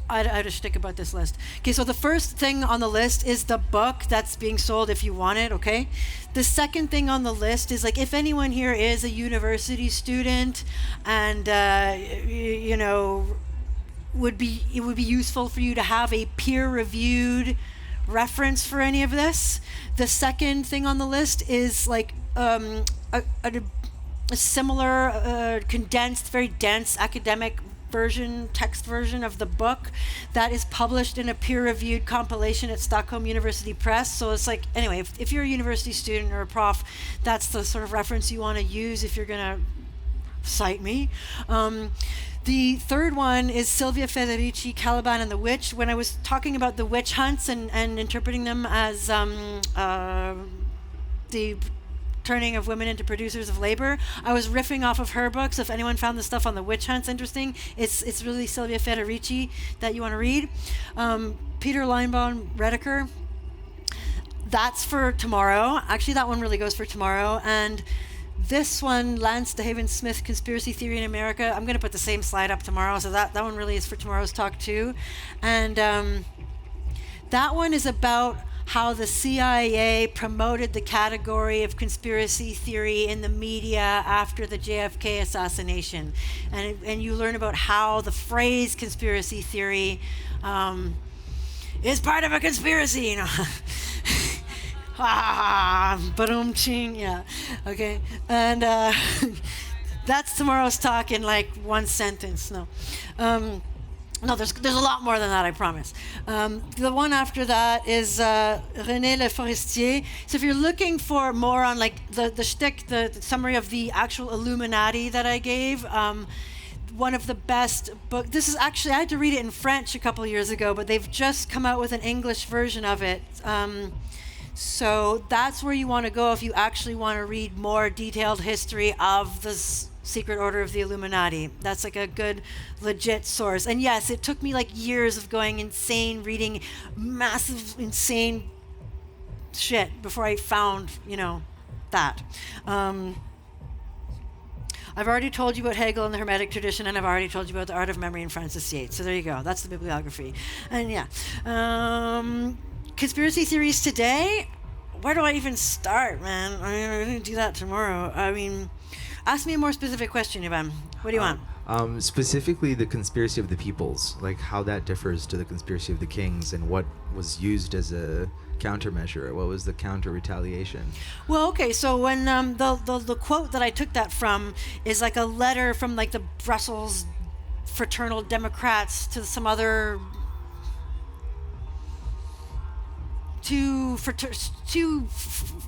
[SPEAKER 2] I had a shtick about this list. Okay, so the first thing on the list is the book that's being sold if you want it, okay? The second thing on the list is, like, if anyone here is a university student and, it would be useful for you to have a peer-reviewed reference for any of this. The second thing on the list is, like, a similar, condensed, very dense academic text version of the book that is published in a peer-reviewed compilation at Stockholm University Press. So it's like, anyway, if you're a university student or a prof, that's the sort of reference you want to use if you're going to cite me. The third one is Silvia Federici, Caliban and the Witch. When I was talking about the witch hunts and interpreting them as the turning of women into producers of labor, I was riffing off of her books. If anyone found the stuff on the witch hunts interesting, it's really Silvia Federici that you want to read. Peter Linebaum Redeker. That's for tomorrow. Actually, that one really goes for tomorrow. And this one, Lance DeHaven Smith, Conspiracy Theory in America. I'm going to put the same slide up tomorrow, so that one really is for tomorrow's talk too. And that one is about how the CIA promoted the category of conspiracy theory in the media after the JFK assassination. And you learn about how the phrase conspiracy theory is part of a conspiracy, Ba-dum-ching, yeah, okay. And that's tomorrow's talk in like one sentence. No, there's a lot more than that, I promise. The one after that is René Le Forestier. So if you're looking for more on like the shtick, the summary of the actual Illuminati that I gave, one of the best books. This is actually, I had to read it in French a couple years ago, but they've just come out with an English version of it. So that's where you want to go if you actually want to read more detailed history of the Secret Order of the Illuminati. That's like a good, legit source. And yes, it took me like years of going insane, reading massive, insane shit before I found, that. I've already told you about Hegel and the Hermetic tradition, and I've already told you about the art of memory and Francis Yates. So there you go. That's the bibliography. And yeah. Conspiracy theories today? Where do I even start, man? I'm going to do that tomorrow. I mean, ask me a more specific question, Ivan. What do you want?
[SPEAKER 4] Specifically the conspiracy of the peoples, like how that differs to the conspiracy of the kings and what was used as a countermeasure. What was the counter retaliation?
[SPEAKER 2] Well, okay, so when the quote that I took that from is like a letter from like the Brussels Fraternal Democrats to some other two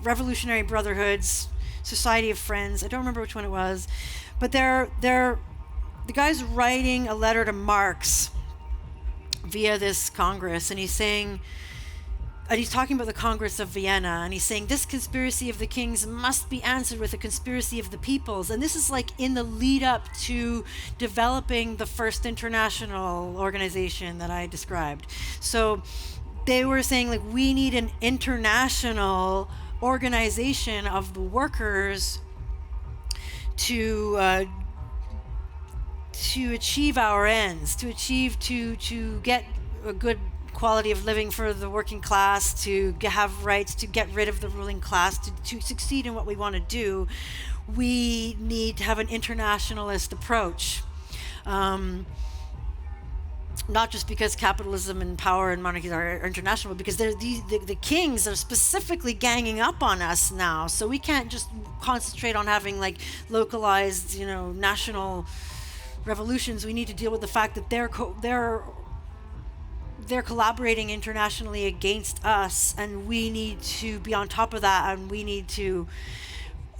[SPEAKER 2] revolutionary brotherhoods, Society of Friends. I don't remember which one it was, but the guy's writing a letter to Marx via this Congress, and he's saying, and he's talking about the Congress of Vienna, and he's saying this conspiracy of the kings must be answered with a conspiracy of the peoples. And this is like in the lead up to developing the first international organization that I described. So they were saying, like, we need an international organization of the workers to achieve our ends, to get a good quality of living for the working class, to have rights, to get rid of the ruling class, to succeed in what we want to do. We need to have an internationalist approach. Not just because capitalism and power and monarchies are international, but because the kings are specifically ganging up on us now. So we can't just concentrate on having like localized, national revolutions. We need to deal with the fact that they're collaborating internationally against us, and we need to be on top of that, and we need to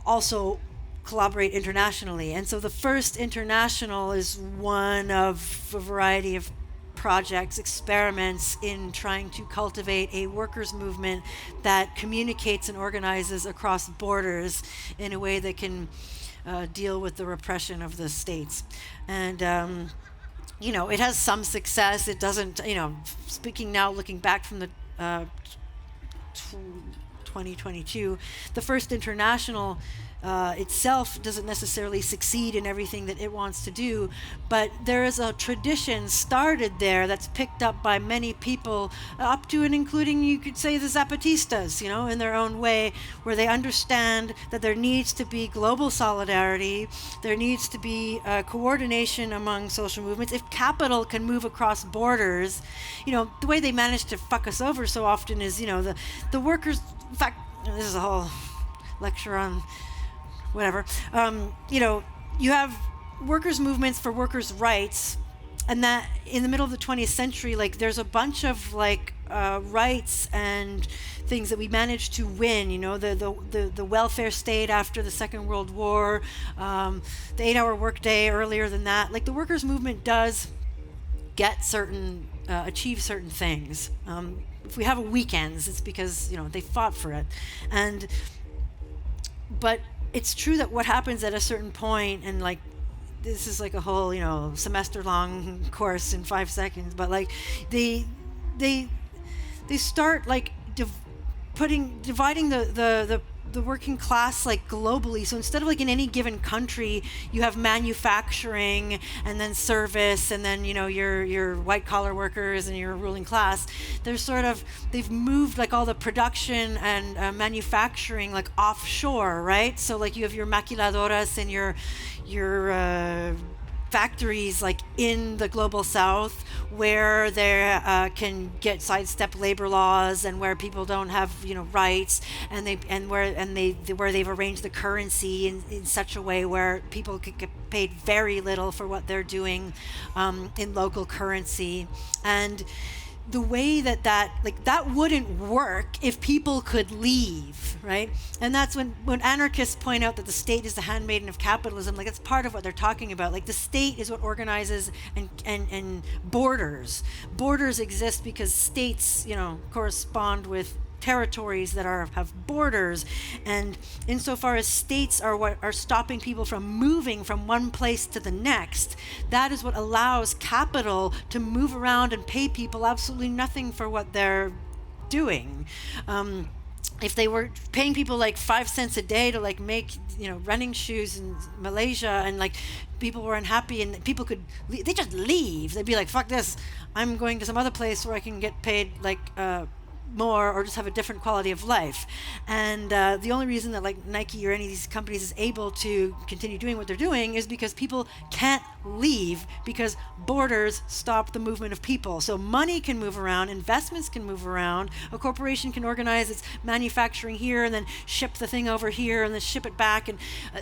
[SPEAKER 2] also collaborate internationally. And so the first international is one of a variety of projects, experiments in trying to cultivate a workers' movement that communicates and organizes across borders in a way that can deal with the repression of the states. And it has some success. It doesn't, speaking now, looking back from the 2022, the first international itself doesn't necessarily succeed in everything that it wants to do, but there is a tradition started there that's picked up by many people, up to and including, you could say, the Zapatistas, in their own way, where they understand that there needs to be global solidarity, there needs to be coordination among social movements. If capital can move across borders, the way they manage to fuck us over so often is, the workers, in fact, this is a whole lecture on whatever, you have workers' movements for workers' rights, and that in the middle of the 20th century, like, there's a bunch of rights and things that we managed to win, the welfare state after the Second World War, the 8-hour workday earlier than that. Like, the workers' movement does get achieve certain things. If we have weekends, it's because, they fought for it. But it's true that what happens at a certain point, and this is like a whole, semester-long course in 5 seconds, but they start dividing the working class globally. So instead of in any given country, you have manufacturing and then service and then your white collar workers and your ruling class. They've moved all the production and manufacturing offshore, right? So you have your maquiladoras and your factories in the global south, where they can get sidestep labor laws, and where people don't have rights, where they've arranged the currency in such a way where people could get paid very little for what they're doing in local currency. And the way that wouldn't work if people could leave, right? And that's when anarchists point out that the state is the handmaiden of capitalism. That's part of what they're talking about. The state is what organizes and borders exist because states correspond with territories that have borders, and insofar as states are what are stopping people from moving from one place to the next, that is what allows capital to move around and pay people absolutely nothing for what they're doing. If they were paying people 5 cents a day to make running shoes in Malaysia, and people were unhappy and people could they just leave. They'd be like, fuck this, I'm going to some other place where I can get paid more or just have a different quality of life. And the only reason that Nike or any of these companies is able to continue doing what they're doing is because people can't leave, because borders stop the movement of people. So money can move around, investments can move around, a corporation can organize its manufacturing here and then ship the thing over here and then ship it back, and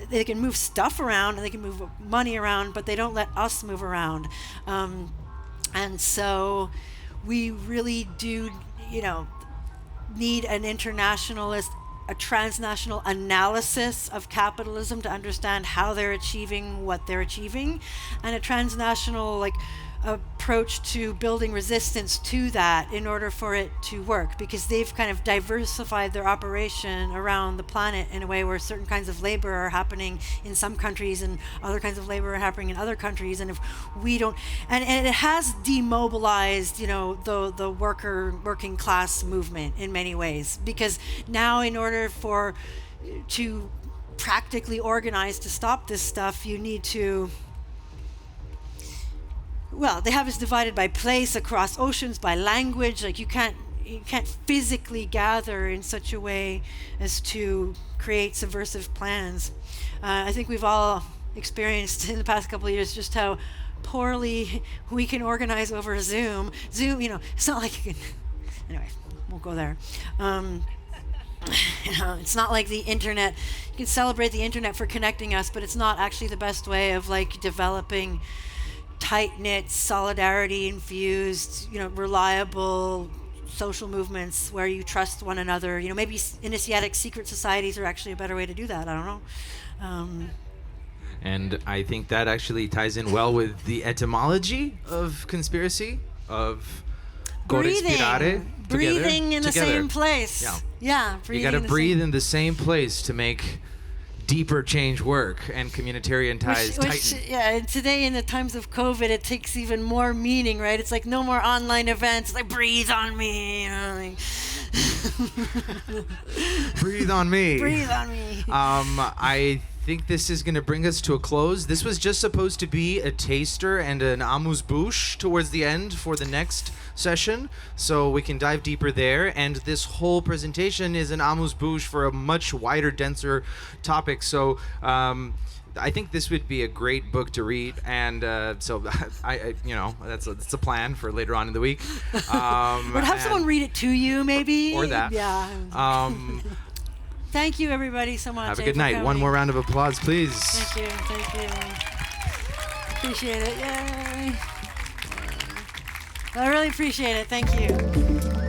[SPEAKER 2] they can move stuff around and they can move money around, but they don't let us move around. And so we really do need an internationalist, a transnational analysis of capitalism to understand how they're achieving what they're achieving, and a transnational approach to building resistance to that in order for it to work, because they've kind of diversified their operation around the planet in a way where certain kinds of labor are happening in some countries and other kinds of labor are happening in other countries. And if we don't, and it has demobilized, the working class movement in many ways, because now in order to practically organize to stop this stuff, you need to, well, they have us divided by place, across oceans, by language. Like you can't physically gather in such a way as to create subversive plans. I think we've all experienced in the past couple of years just how poorly we can organize over Zoom. Zoom, it's not like you can, anyway, won't go there. It's not like the internet. You can celebrate the internet for connecting us, but it's not actually the best way of like developing tight-knit, solidarity-infused, reliable social movements where you trust one another. Maybe initiatic secret societies are actually a better way to do that. I don't know.
[SPEAKER 4] And I think that actually ties in well with the etymology of conspiracy, of
[SPEAKER 2] breathing in the
[SPEAKER 4] together.
[SPEAKER 2] same place. Yeah,
[SPEAKER 4] you got to breathe in the same place to make deeper change work and communitarian ties tighten.
[SPEAKER 2] Yeah, and today in the times of COVID, it takes even more meaning, right? It's like no more online events. Like breathe on me.
[SPEAKER 4] Breathe on me.
[SPEAKER 2] Breathe on me.
[SPEAKER 4] I think this is going to bring us to a close. This was just supposed to be a taster and an amuse-bouche towards the end for the next session, so we can dive deeper there. And this whole presentation is an amuse-bouche for a much wider, denser topic. So I think this would be a great book to read, and so I that's a plan for later on in the week.
[SPEAKER 2] Or have someone read it to you, maybe.
[SPEAKER 4] Or that.
[SPEAKER 2] Yeah. Thank you, everybody, so much.
[SPEAKER 4] Have a good night. One more round of applause, please.
[SPEAKER 2] Thank you. Appreciate it. Yay. I really appreciate it. Thank you.